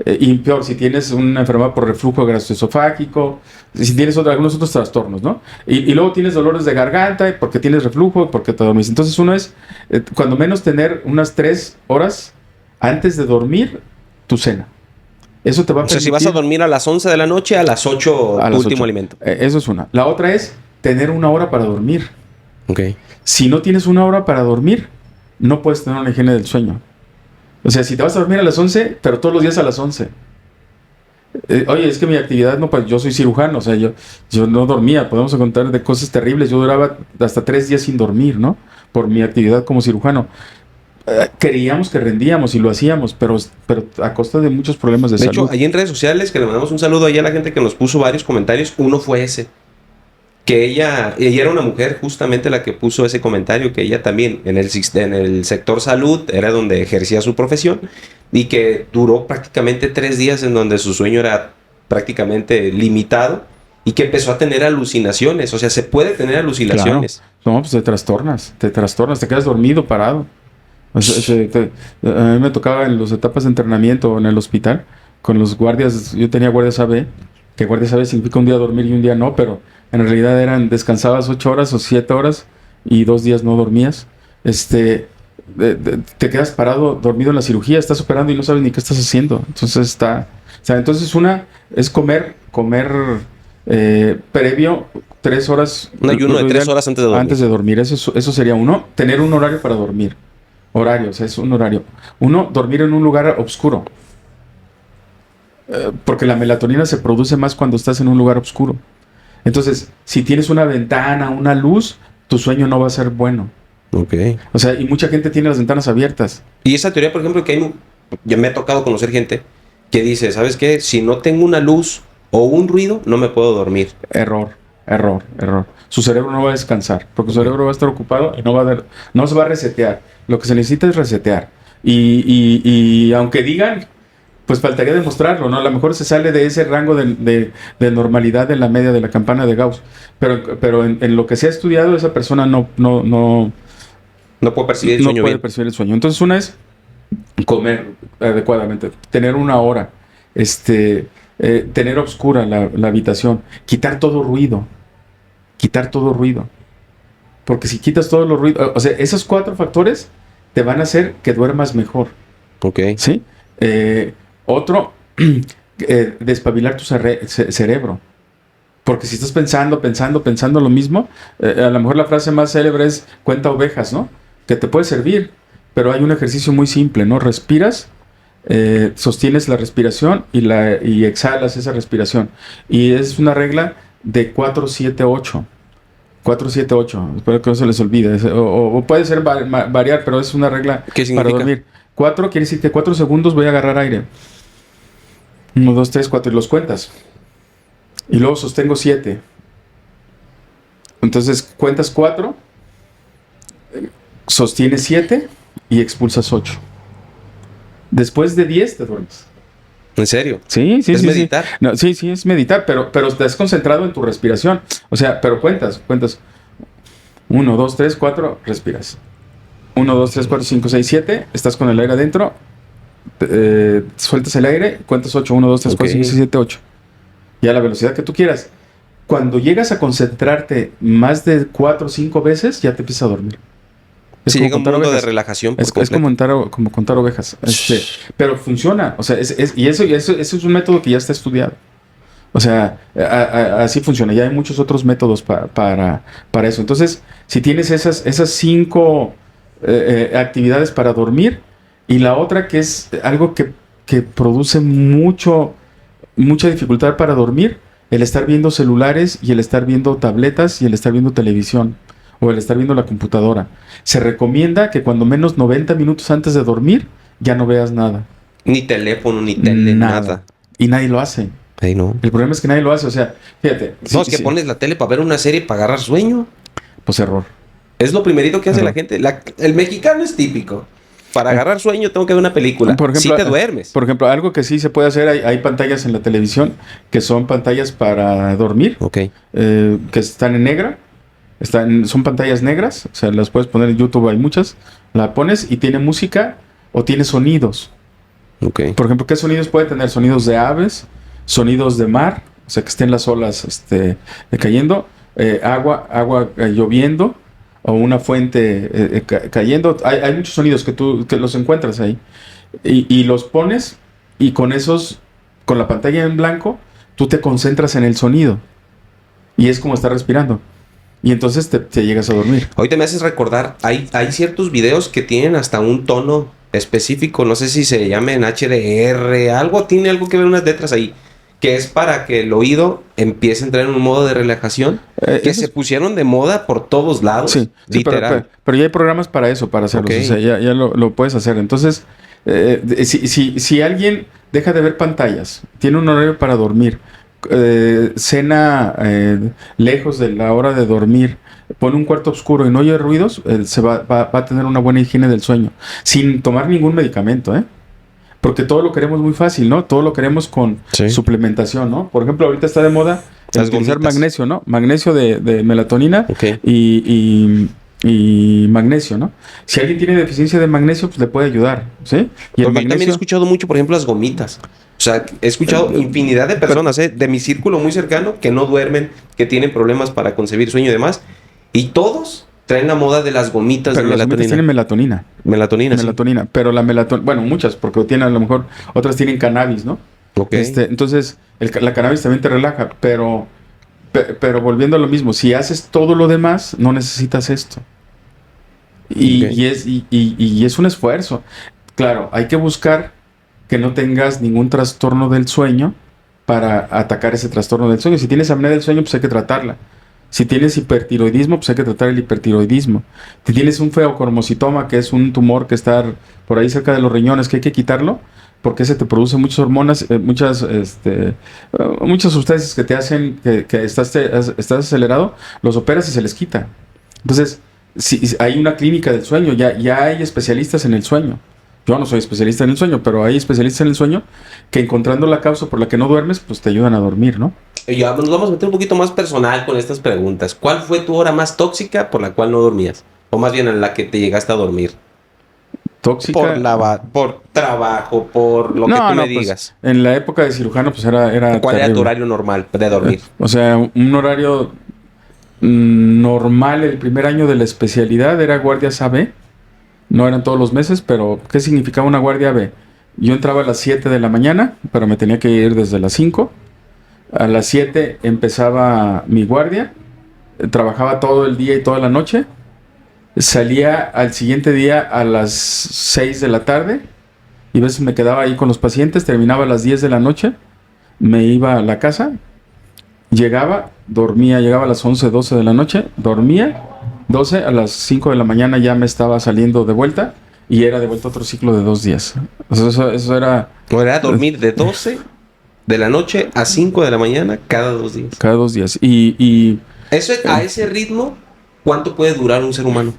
Y peor, si tienes una enfermedad por reflujo gastroesofágico, si tienes algunos otros trastornos, ¿no? Y luego tienes dolores de garganta porque tienes reflujo, porque te dormís. Entonces, uno es, cuando menos, tener unas 3 horas antes de dormir tu cena. Eso te va a permitir... O sea, si vas a dormir a las 11 de la noche, a las 8 tu último alimento. Eso es una. La otra es tener 1 hora para dormir. Ok. Si no tienes 1 hora para dormir, no puedes tener una higiene del sueño. O sea, si te vas a dormir a las 11, pero todos los días a las 11. Oye, es que mi actividad, no, pues yo soy cirujano, o sea, yo no dormía. Podemos contar de cosas terribles. Yo duraba hasta 3 días sin dormir, ¿no? Por mi actividad como cirujano. Creíamos que rendíamos y lo hacíamos, pero a costa de muchos problemas de salud. De hecho, ahí en redes sociales, que le mandamos un saludo ahí a la gente que nos puso varios comentarios, uno fue ese. Que ella era una mujer justamente la que puso ese comentario, que ella también en el sector salud era donde ejercía su profesión y que duró prácticamente 3 días en donde su sueño era prácticamente limitado y que empezó a tener alucinaciones. O sea, se puede tener alucinaciones. Claro. No, pues te trastornas, te quedas dormido, parado. O sea, a mí me tocaba en las etapas de entrenamiento en el hospital con los guardias. Yo tenía guardias AB, que guardias AB significa un día dormir y un día no, pero en realidad descansabas 8 horas o 7 horas y 2 días no dormías. Te quedas parado, dormido en la cirugía, estás operando y no sabes ni qué estás haciendo. Entonces entonces una es comer previo 3 horas. Un ayuno de 3 horas antes de dormir. Eso sería uno. Tener un horario para dormir. Horario, o sea, es un horario. Uno, dormir en un lugar oscuro. Porque la melatonina se produce más cuando estás en un lugar oscuro. Entonces, si tienes una ventana, una luz, tu sueño no va a ser bueno. Ok. O sea, y mucha gente tiene las ventanas abiertas. Y esa teoría, por ejemplo, que ya me ha tocado conocer gente que dice, ¿sabes qué? Si no tengo una luz o un ruido, no me puedo dormir. Error. Su cerebro no va a descansar, porque su cerebro va a estar ocupado y no se va a resetear. Lo que se necesita es resetear. Y aunque digan, pues faltaría demostrarlo, ¿no? A lo mejor se sale de ese rango de normalidad en la media de la campana de Gauss. Pero en lo que se ha estudiado, esa persona no puede percibir el sueño. No puede percibir el sueño. Entonces, una es comer adecuadamente, tener 1 hora, tener oscura la habitación, quitar todo ruido. Porque si quitas todos los ruidos, o sea, esos 4 factores te van a hacer que duermas mejor. Ok. ¿Sí? Otro, despabilar tu cerebro. Porque si estás pensando lo mismo, a lo mejor la frase más célebre es cuenta ovejas, ¿no? Que te puede servir, pero hay un ejercicio muy simple, ¿no? Respiras, sostienes la respiración y exhalas esa respiración. Y es una regla de 4-7-8. 4-7-8. Espero que no se les olvide. O puede ser variar, pero es una regla para dormir. 4 quiere decir que 4 segundos voy a agarrar aire. 1, 2, 3, 4 y los cuentas. y luego sostengo 7. Entonces cuentas 4, sostienes 7 y expulsas 8. Después de 10 te duermes. ¿En serio? Sí, ¿Es meditar? Sí. No, sí, es meditar, pero estás concentrado en tu respiración. O sea, pero cuentas. 1, 2, 3, 4, respiras. 1, 2, 3, 4, 5, 6, 7, estás con el aire adentro, sueltas el aire, cuentas 8, 1, 2, 3, 4, 5, 6, 7, 8. Y a la velocidad que tú quieras. Cuando llegas a concentrarte más de 4 o 5 veces, ya te empiezas a dormir. Es sí, como llega un contar mundo ovejas. de relajación por Es completo. como contar ovejas. Pero funciona. O sea, y eso es un método que ya está estudiado. O sea, así funciona. Ya hay muchos otros métodos para eso. Entonces, si tienes esas 5 actividades para dormir, y la otra que es algo que produce mucha dificultad para dormir, el estar viendo celulares y el estar viendo tabletas y el estar viendo televisión o el estar viendo la computadora. Se recomienda que cuando menos 90 minutos antes de dormir ya no veas nada. Ni teléfono, ni tele, nada. Y nadie lo hace. Ay, no. El problema es que nadie lo hace. O sea, fíjate. No, es que pones la tele para ver una serie para agarrar sueño. Pues error. Es lo primerito que hace la gente. El mexicano es típico. Para agarrar sueño tengo que ver una película. Por ejemplo, sí te duermes. Por ejemplo, algo que sí se puede hacer, hay pantallas en la televisión que son pantallas para dormir, Ok. que están en negra. Son pantallas negras, o sea, las puedes poner en YouTube, hay muchas. La pones y tiene música o tiene sonidos. Ok. Por ejemplo, ¿qué sonidos puede tener? Sonidos de aves, sonidos de mar, o sea, que estén las olas cayendo, agua lloviendo, o una fuente cayendo. Hay muchos sonidos que los encuentras ahí. Y los pones, y con la pantalla en blanco, tú te concentras en el sonido. Y es como estar respirando. Y entonces te llegas a dormir. Ahorita me haces recordar, hay ciertos videos que tienen hasta un tono específico, no sé si se llama en HDR, tiene algo que ver unas letras ahí, que es para que el oído empiece a entrar en un modo de relajación, que se pusieron de moda por todos lados, sí, literal. pero ya hay programas para eso, para hacerlos, Ok. o sea, ya lo puedes hacer. Entonces, si alguien deja de ver pantallas, tiene un horario para dormir, cena lejos de la hora de dormir, pone un cuarto oscuro y no oye ruidos, va a tener una buena higiene del sueño, sin tomar ningún medicamento, porque todo lo queremos muy fácil, ¿no? Todo lo queremos con suplementación, ¿no? Por ejemplo, ahorita está de moda utilizar magnesio, ¿no? Magnesio de melatonina Ok. y magnesio, ¿no? Si alguien tiene deficiencia de magnesio, pues le puede ayudar, ¿sí? Y el Porque yo también he magnesio, escuchado mucho, por ejemplo, las gomitas. O sea, he escuchado infinidad de personas de mi círculo muy cercano que no duermen, que tienen problemas para concebir sueño y demás. Y todos traen la moda de las gomitas pero de las gomitas tienen melatonina. Melatonina, sí. Melatonina, pero la melatonina, bueno, muchas, porque tienen a lo mejor, otras tienen cannabis, ¿no? Ok. Entonces, la cannabis también te relaja, pero volviendo a lo mismo, si haces todo lo demás, no necesitas esto. Y es un esfuerzo. Claro, hay que buscar que no tengas ningún trastorno del sueño para atacar ese trastorno del sueño. Si tienes apnea del sueño, pues hay que tratarla. Si tienes hipertiroidismo, pues hay que tratar el hipertiroidismo. Si tienes un feocromocitoma, que es un tumor que está por ahí cerca de los riñones, que hay que quitarlo, porque ese te produce muchas hormonas, muchas sustancias que te hacen que estás acelerado, los operas y se les quita. Entonces, si hay una clínica del sueño, ya hay especialistas en el sueño. Yo no soy especialista en el sueño, pero hay especialistas en el sueño que, encontrando la causa por la que no duermes, pues te ayudan a dormir, ¿no? Ya nos vamos a meter un poquito más personal con estas preguntas. ¿Cuál fue tu hora más tóxica por la cual no dormías? O más bien en la que te llegaste a dormir. Tóxica. Por trabajo, por lo que tú me digas. Pues, en la época de cirujano, pues era ¿Cuál era terrible. tu horario normal de dormir? O sea, un horario normal el primer año de la especialidad era guardias AB. No eran todos los meses, pero ¿qué significaba una guardia AB? Yo entraba a las 7 de la mañana, pero me tenía que ir desde las 5. A las 7 empezaba mi guardia, trabajaba todo el día y toda la noche. Salía al siguiente día a las 6 de la tarde y a veces me quedaba ahí con los pacientes, terminaba a las 10 de la noche, me iba a la casa, llegaba, dormía, llegaba a las 11, 12 de la noche, dormía, 12, a las 5 de la mañana ya me estaba saliendo de vuelta y era de vuelta otro ciclo de 2 días. O sea, eso era... ¿O era dormir de 12 de la noche a 5 de la mañana cada 2 días. Cada 2 días. Y Eso, a ese ritmo, ¿cuánto puede durar un ser humano?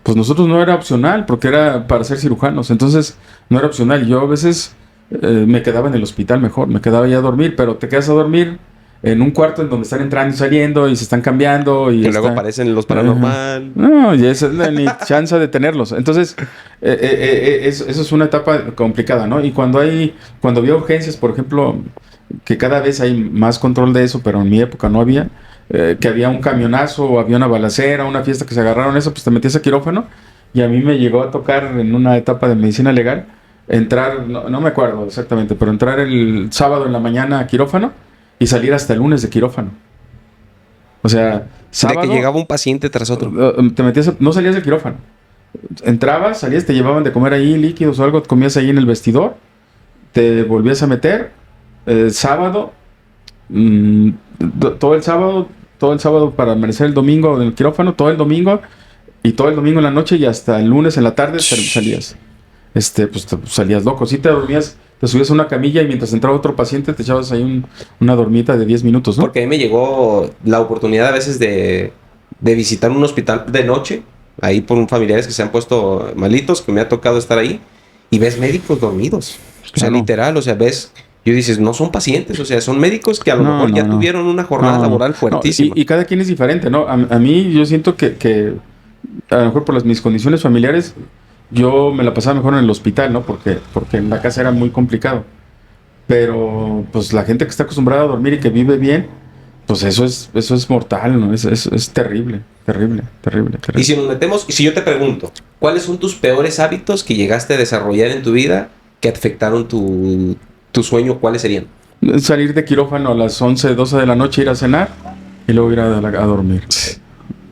pues nosotros no era opcional, porque era para ser cirujanos. Entonces, no era opcional. Yo a veces me quedaba en el hospital mejor, me quedaba ya a dormir, pero te quedas a dormir en un cuarto en donde están entrando y saliendo y se están cambiando. Y Que luego aparecen los paranormal. No, y esa no hay ni chance de tenerlos. Entonces, eso es una etapa complicada, ¿no? Y cuando había urgencias, por ejemplo, que cada vez hay más control de eso, pero en mi época no había, que había un camionazo o había una balacera, una fiesta que se agarraron eso, pues te metías a quirófano. Y a mí me llegó a tocar en una etapa de medicina legal, entrar, no me acuerdo exactamente, pero entrar el sábado en la mañana a quirófano y salir hasta el lunes de quirófano. O sea, sábado... De que llegaba un paciente tras otro. Te metías, no salías del quirófano. Entrabas, salías, te llevaban de comer ahí líquidos o algo, comías ahí en el vestidor, te volvías a meter, sábado, todo el sábado para amanecer el domingo en el quirófano, todo el domingo y todo el domingo en la noche y hasta el lunes en la tarde salías. Pues salías loco. Si te dormías, te subías a una camilla y mientras entraba otro paciente te echabas ahí una dormita de 10 minutos, ¿no? Porque a mí me llegó la oportunidad a veces de visitar un hospital de noche, ahí por un familiares que se han puesto malitos, que me ha tocado estar ahí, y ves médicos dormidos. O sea, Claro. literal, o sea, ves... Yo dices, no son pacientes, o sea, son médicos que a lo No, mejor no, ya no. tuvieron una jornada laboral fuertísima. Y cada quien es diferente, ¿no? A mí yo siento que a lo mejor por mis condiciones familiares yo me la pasaba mejor en el hospital, ¿no? Porque en la casa era muy complicado. Pero pues la gente que está acostumbrada a dormir y que vive bien, pues eso es mortal, ¿no? Es terrible, terrible, terrible, terrible. Y si nos metemos, y si yo te pregunto, ¿cuáles son tus peores hábitos que llegaste a desarrollar en tu vida que afectaron tu sueño? ¿Cuáles serían? Salir de quirófano a las 11, 12 de la noche, ir a cenar y luego ir a dormir.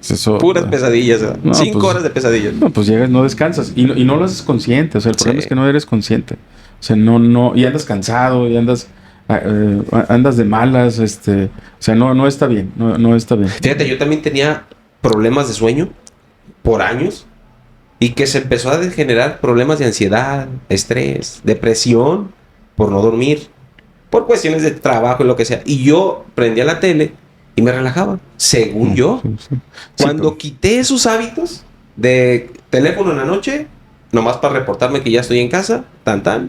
Eso, Puras pesadillas, ¿verdad? No, 5 pues, horas de pesadillas. No, pues llegas, no descansas y no lo haces consciente. O sea, el problema es que no eres consciente. O sea, y andas cansado y andas de malas, o sea, no está bien, no está bien. Fíjate, yo también tenía problemas de sueño por años y que se empezó a generar problemas de ansiedad, estrés, depresión por no dormir, por cuestiones de trabajo y lo que sea. Y yo prendía la tele y me relajaba, según yo. Sí. Cuando Sí, quité esos hábitos de teléfono en la noche, nomás para reportarme que ya estoy en casa,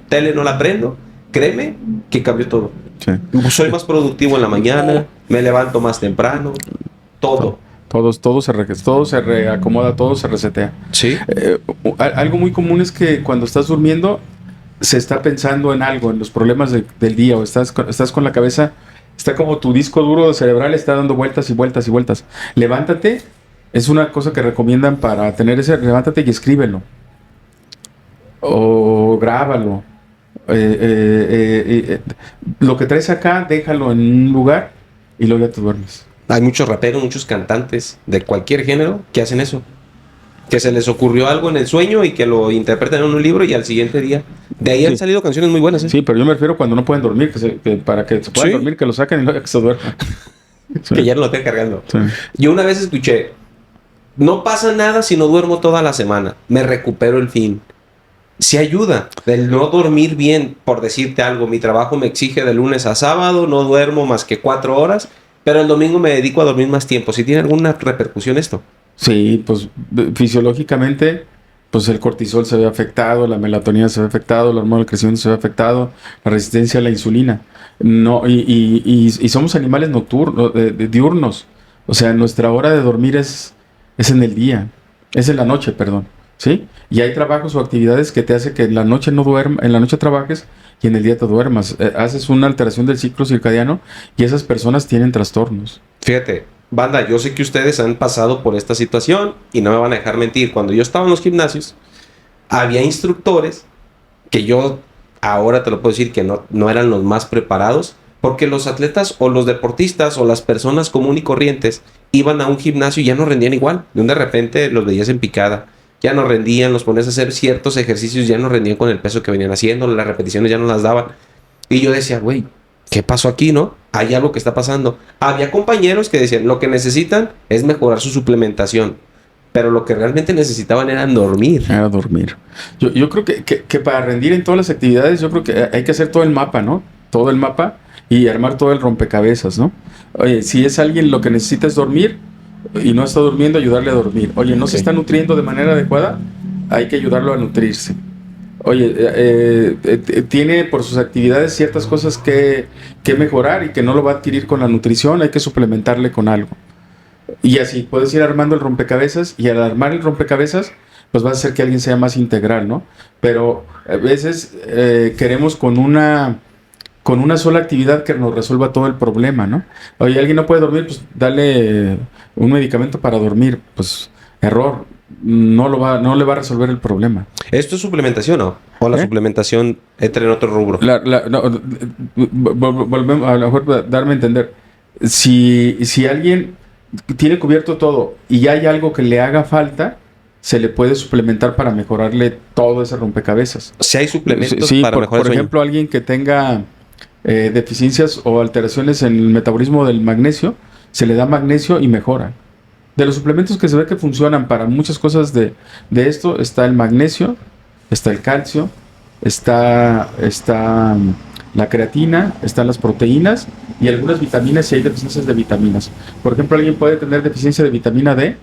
tele no la prendo, créeme que cambió todo. sí. Soy más productivo en la mañana, me levanto más temprano, todo. Todo se reacomoda, todo se resetea. Sí. Algo muy común es que cuando estás durmiendo se está pensando en algo, en los problemas del día, o estás con la cabeza, está como tu disco duro cerebral está dando vueltas y vueltas y vueltas. Levántate, es una cosa que recomiendan para tener levántate y escríbelo. O grábalo. Lo que traes acá, déjalo en un lugar y luego ya te duermes. Hay muchos raperos, muchos cantantes de cualquier género que hacen eso. Que se les ocurrió algo en el sueño y que lo interpretan en un libro y al siguiente día. De ahí han salido canciones muy buenas, ¿eh? Sí, pero yo me refiero cuando no pueden dormir, que para que se puedan Sí. dormir, que lo saquen y luego que se duerman. Que ya no lo estén cargando. Sí. Yo una vez escuché, no pasa nada si no duermo toda la semana, me recupero el fin. Sí ayuda, el no dormir bien, por decirte algo, mi trabajo me exige de lunes a sábado, no duermo más que 4 horas, pero el domingo me dedico a dormir más tiempo. ¿Sí tiene alguna repercusión esto? Sí, pues fisiológicamente, pues el cortisol se ve afectado, la melatonina se ve afectado, la hormona del crecimiento se ve afectado, la resistencia a la insulina. No, y somos animales nocturnos, diurnos. O sea, nuestra hora de dormir es en el día, es en la noche, perdón. ¿Sí? Y hay trabajos o actividades que te hace que en la noche no duermas, en la noche trabajes y en el día te duermas. Haces una alteración del ciclo circadiano y esas personas tienen trastornos. Fíjate, banda, yo sé que ustedes han pasado por esta situación y no me van a dejar mentir. Cuando yo estaba en los gimnasios, había instructores que yo ahora te lo puedo decir que no eran los más preparados, porque los atletas o los deportistas o las personas común y corrientes iban a un gimnasio y ya no rendían igual. De repente los veías en picada, ya no rendían, los ponías a hacer ciertos ejercicios, ya no rendían con el peso que venían haciendo, las repeticiones ya no las daban. Y yo decía, güey, ¿qué pasó aquí, no? Hay algo que está pasando. Había compañeros que decían, lo que necesitan es mejorar su suplementación, pero lo que realmente necesitaban era dormir. Era dormir. Yo creo que para rendir en todas las actividades, yo creo que hay que hacer todo el mapa, ¿no? Todo el mapa y armar todo el rompecabezas, ¿no? Oye, si es alguien lo que necesita es dormir y no está durmiendo, ayudarle a dormir. Oye, no se está nutriendo de manera adecuada, hay que ayudarlo a nutrirse. Oye, tiene por sus actividades ciertas cosas que mejorar y que no lo va a adquirir con la nutrición, hay que suplementarle con algo. Y así puedes ir armando el rompecabezas y al armar el rompecabezas, pues va a hacer que alguien sea más integral, ¿no? Pero a veces queremos con una sola actividad que nos resuelva todo el problema, ¿no? Oye, alguien no puede dormir, pues dale un medicamento para dormir, pues error, no le va a resolver el problema. ¿Esto es suplementación o la suplementación entra en otro rubro? Volvemos a lo mejor darme a entender. Si alguien tiene cubierto todo y hay algo que le haga falta, se le puede suplementar para mejorarle todo ese rompecabezas. Si hay suplementos sí, para mejorar el por sueño. ejemplo, alguien que tenga deficiencias o alteraciones en el metabolismo del magnesio, se le da magnesio y mejora. De los suplementos que se ve que funcionan para muchas cosas de esto, está el magnesio, está el calcio, está la creatina, están las proteínas y algunas vitaminas si hay deficiencias de vitaminas. Por ejemplo, alguien puede tener deficiencia de vitamina D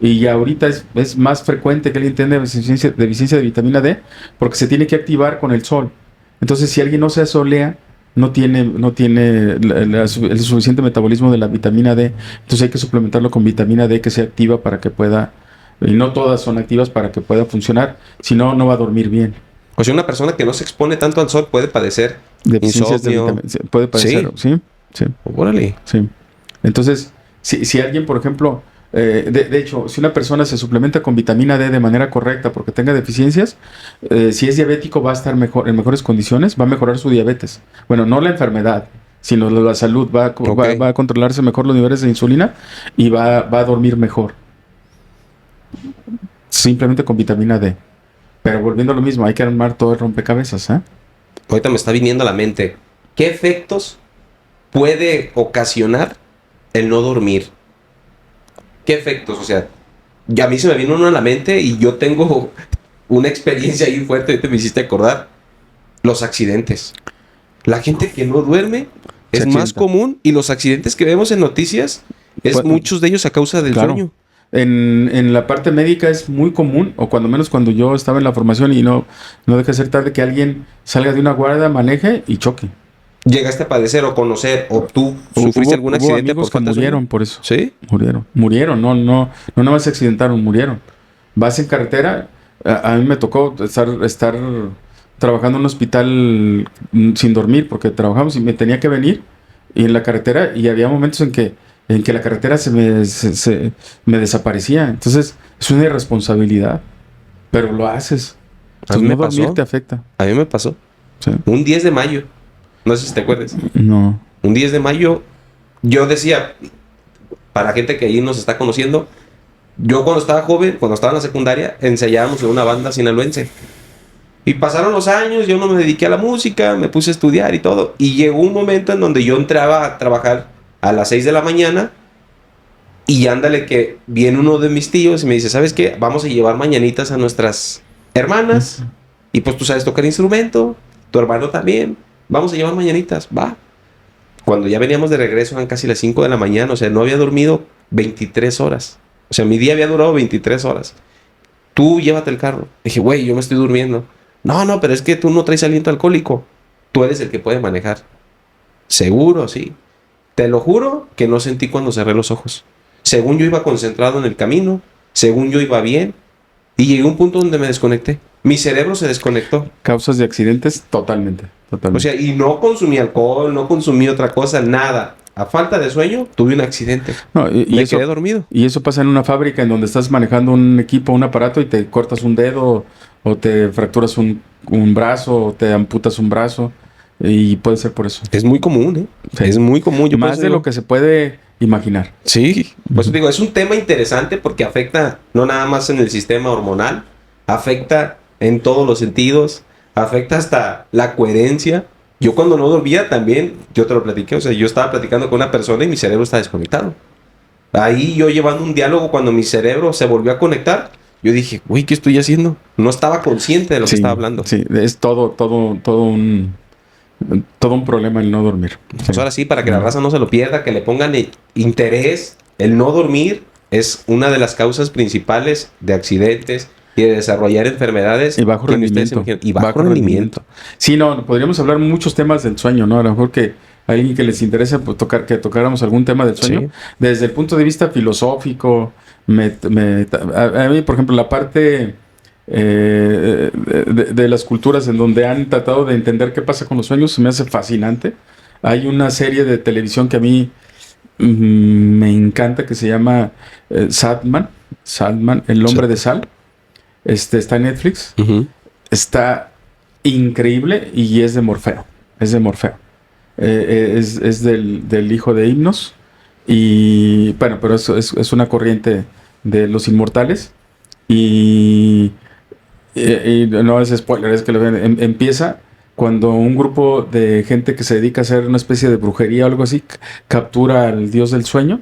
y ahorita es más frecuente que alguien tenga deficiencia de vitamina D porque se tiene que activar con el sol. Entonces, si alguien no se asolea, no tiene el suficiente metabolismo de la vitamina D. Entonces hay que suplementarlo con vitamina D que se activa para que pueda, y no todas son activas para que pueda funcionar, si no, no va a dormir bien. O sea, una persona que no se expone tanto al sol puede padecer Deficiencias insomnio. de vitamina, puede padecer, sí. Órale. Sí. Entonces, si alguien, por ejemplo, de hecho, si una persona se suplementa con vitamina D de manera correcta porque tenga deficiencias, si es diabético va a estar mejor, en mejores condiciones, va a mejorar su diabetes. Bueno, no la enfermedad, sino la salud, va a controlarse mejor los niveles de insulina y va a dormir mejor. Simplemente con vitamina D. Pero volviendo a lo mismo, hay que armar todo el rompecabezas, ¿eh? Ahorita me está viniendo a la mente. ¿Qué efectos puede ocasionar el no dormir? ¿Qué efectos? O sea, ya a mí se me vino uno a la mente y yo tengo una experiencia ahí fuerte, ahorita me hiciste acordar. Los accidentes. La gente que no duerme es más común y los accidentes que vemos en noticias es muchos de ellos a causa del sueño. En la parte médica es muy común, o cuando menos cuando yo estaba en la formación y no deja de ser tarde que alguien salga de una guardia, maneje y choque. ¿Llegaste a padecer o conocer o tú sufriste algún accidente por falta de sueño? Murieron por eso. ¿Sí? Murieron, no nada más se accidentaron, murieron. Vas en carretera, a mí me tocó estar trabajando en un hospital sin dormir porque trabajamos y me tenía que venir y en la carretera y había momentos en que la carretera se me desaparecía. Entonces es una irresponsabilidad, pero lo haces. A mí me pasó. Dormir te afecta. A mí me pasó. Sí. Un 10 de mayo. No sé si te acuerdas. No. Un 10 de mayo, yo decía, para gente que ahí nos está conociendo, yo cuando estaba joven, cuando estaba en la secundaria, ensayábamos en una banda sinaloense. Y pasaron los años, yo no me dediqué a la música, me puse a estudiar y todo. Y llegó un momento en donde yo entraba a trabajar a las 6 de la mañana y ándale que viene uno de mis tíos y me dice, ¿sabes qué? Vamos a llevar mañanitas a nuestras hermanas. Y pues tú sabes tocar instrumento, tu hermano también. Vamos a llevar mañanitas, va. Cuando ya veníamos de regreso eran casi las 5 de la mañana, o sea, no había dormido 23 horas. O sea, mi día había durado 23 horas. Tú llévate el carro. Dije, güey, yo me estoy durmiendo. No, pero es que tú no traes aliento alcohólico. Tú eres el que puede manejar. Seguro, sí. Te lo juro que no sentí cuando cerré los ojos. Según yo iba concentrado en el camino, según yo iba bien, y llegué a un punto donde me desconecté. Mi cerebro se desconectó. Causas de accidentes, totalmente. O sea, y no consumí alcohol, no consumí otra cosa, nada. A falta de sueño, tuve un accidente. No, me quedé dormido. Y eso pasa en una fábrica en donde estás manejando un equipo, un aparato y te cortas un dedo o te fracturas un brazo o te amputas un brazo. Y puede ser por eso. Es muy común, ¿eh? Sí. Es muy común. Yo más de lo que se puede imaginar. Sí. Pues digo, es un tema interesante porque afecta no nada más en el sistema hormonal, afecta en todos los sentidos, afecta hasta la coherencia. Yo cuando no dormía también, yo te lo platiqué, o sea, yo estaba platicando con una persona y mi cerebro estaba desconectado. Ahí yo llevando un diálogo, cuando mi cerebro se volvió a conectar, yo dije, güey, ¿qué estoy haciendo? No estaba consciente de lo que estaba hablando. Sí, es todo un Todo un problema el no dormir. Pues ahora sí, para que la raza no se lo pierda, que le pongan interés. El no dormir es una de las causas principales de accidentes y de desarrollar enfermedades. Y bajo rendimiento. Y bajo rendimiento. Sí, no, podríamos hablar muchos temas del sueño, ¿no? A lo mejor que a alguien que les interesa pues, que tocáramos algún tema del sueño. Sí. Desde el punto de vista filosófico, a mí, por ejemplo, la parte de las culturas en donde han tratado de entender qué pasa con los sueños se me hace fascinante. Hay una serie de televisión que a mí me encanta que se llama Sandman, el hombre de sal. Está en Netflix. Uh-huh. Está increíble y es de Morfeo. Es del hijo de Himnos. Y bueno, pero es una corriente de los inmortales. Y no es spoiler, es que empieza cuando un grupo de gente que se dedica a hacer una especie de brujería o algo así captura al dios del sueño.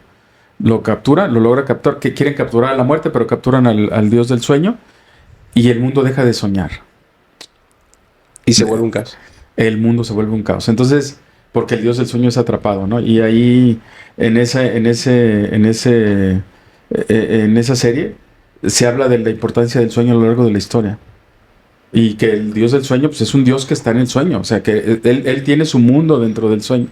Lo logra capturar, que quieren capturar a la muerte, pero capturan al dios del sueño. Y el mundo deja de soñar. Y se vuelve un caos. El mundo se vuelve un caos. Entonces, porque el dios del sueño es atrapado, ¿no? Y ahí, en esa serie, se habla de la importancia del sueño a lo largo de la historia. Y que el dios del sueño, pues es un dios que está en el sueño. O sea, que él tiene su mundo dentro del sueño.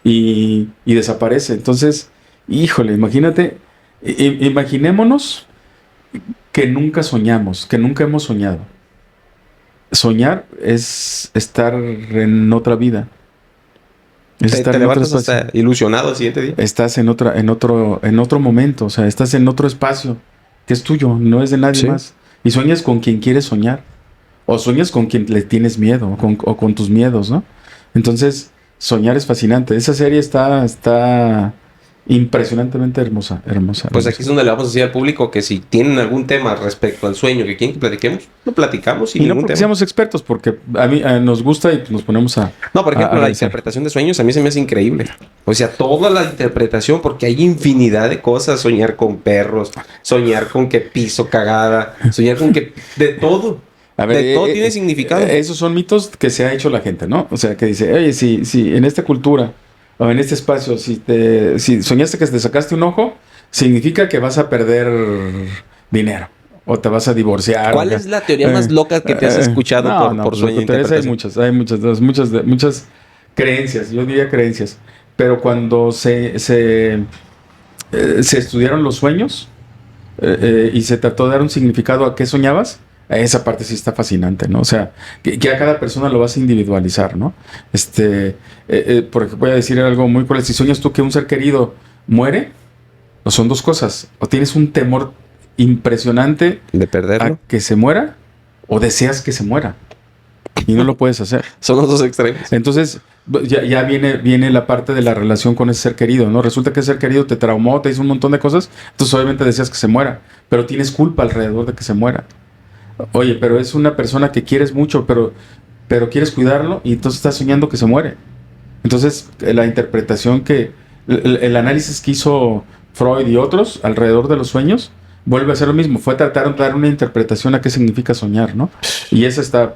Y desaparece. Entonces, híjole, imagínate, imaginémonos que nunca soñamos, que nunca hemos soñado. Soñar es estar en otra vida. Te levantas hasta ilusionado el siguiente día. Estás en otro momento, o sea, estás en otro espacio que es tuyo, no es de nadie más. Y sueñas con quien quieres soñar. O sueñas con quien le tienes miedo, o con tus miedos, ¿no? Entonces, soñar es fascinante. Esa serie está impresionantemente hermosa. Pues aquí es donde le vamos a decir al público que si tienen algún tema respecto al sueño que quieren que platiquemos, lo platicamos sin y no ningún porque tema. seamos expertos, porque a mí nos gusta y nos ponemos a... No, por ejemplo, la interpretación de sueños a mí se me hace increíble. O sea, toda la interpretación, porque hay infinidad de cosas. Soñar con perros, soñar con que piso cagada, soñar con que... De todo. A ver, de todo tiene significado. Esos son mitos que se ha hecho la gente, ¿no? O sea, que dice, oye, si en esta cultura o en este espacio, si soñaste que te sacaste un ojo, significa que vas a perder dinero o te vas a divorciar. ¿Cuál es la teoría más loca que te has escuchado por sueño? Hay muchas creencias, yo diría creencias. Pero cuando se estudiaron los sueños y se trató de dar un significado a qué soñabas, esa parte sí está fascinante, ¿no? O sea, que a cada persona lo vas a individualizar, ¿no? Porque voy a decir algo muy cruel. Si sueñas tú que un ser querido muere, o son dos cosas. O tienes un temor impresionante de perderlo, a que se muera, o deseas que se muera. Y no lo puedes hacer. Son los dos extremos. Entonces, ya viene la parte de la relación con ese ser querido, ¿no? Resulta que ese ser querido te traumó, te hizo un montón de cosas, entonces obviamente deseas que se muera, pero tienes culpa alrededor de que se muera. Oye, pero es una persona que quieres mucho, pero quieres cuidarlo y entonces estás soñando que se muere. Entonces, la interpretación el análisis que hizo Freud y otros alrededor de los sueños vuelve a ser lo mismo. Fue tratar de dar una interpretación a qué significa soñar, ¿no? Y eso está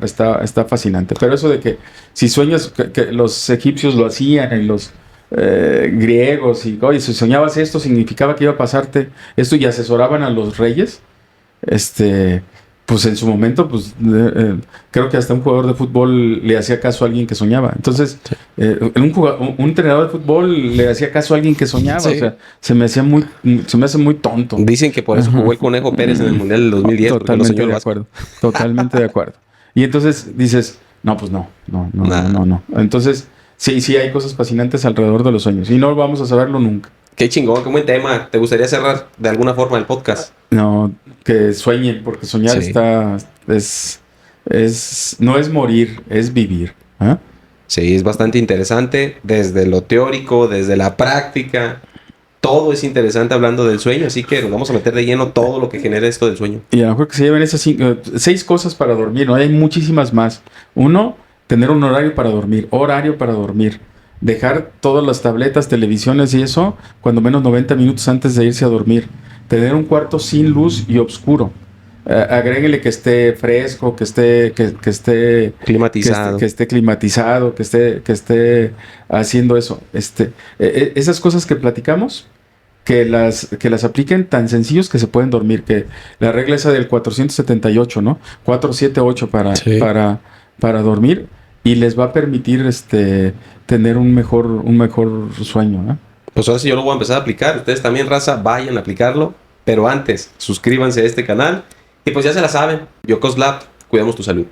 fascinante. Pero eso de que si sueñas, que los egipcios lo hacían y los griegos, y oye, si soñabas esto significaba que iba a pasarte esto, y asesoraban a los reyes, pues en su momento, pues creo que hasta un jugador de fútbol le hacía caso a alguien que soñaba. Entonces, un entrenador de fútbol le hacía caso a alguien que soñaba. Sí. O sea, se me hace muy tonto. Dicen que por eso jugó el Conejo Pérez en el Mundial del 2010. Totalmente de acuerdo. Totalmente de acuerdo. Y entonces dices, no, pues no. Entonces, sí hay cosas fascinantes alrededor de los sueños. Y no vamos a saberlo nunca. Qué chingón, qué buen tema. ¿Te gustaría cerrar de alguna forma el podcast? No, que sueñen, porque soñar no es morir, es vivir. ¿Eh? Sí, es bastante interesante, desde lo teórico, desde la práctica. Todo es interesante hablando del sueño, así que nos vamos a meter de lleno todo lo que genera esto del sueño. Y a lo mejor que se lleven esas 6 cosas para dormir, ¿no? Hay muchísimas más. 1, tener un horario para dormir. Dejar todas las tabletas, televisiones y eso, cuando menos 90 minutos antes de irse a dormir. Tener un cuarto sin luz y oscuro. agréguele que esté fresco, que esté Climatizado. que esté climatizado, que esté haciendo eso. Esas cosas que platicamos, que las apliquen tan sencillos que se pueden dormir, que la regla esa del 478, ¿no? 478 Sí. para dormir, y les va a permitir tener un mejor sueño, ¿no? Pues ahora sí yo lo voy a empezar a aplicar. Ustedes también, raza, vayan a aplicarlo. Pero antes, suscríbanse a este canal. Y pues ya se la saben. Yokoslab, cuidamos tu salud.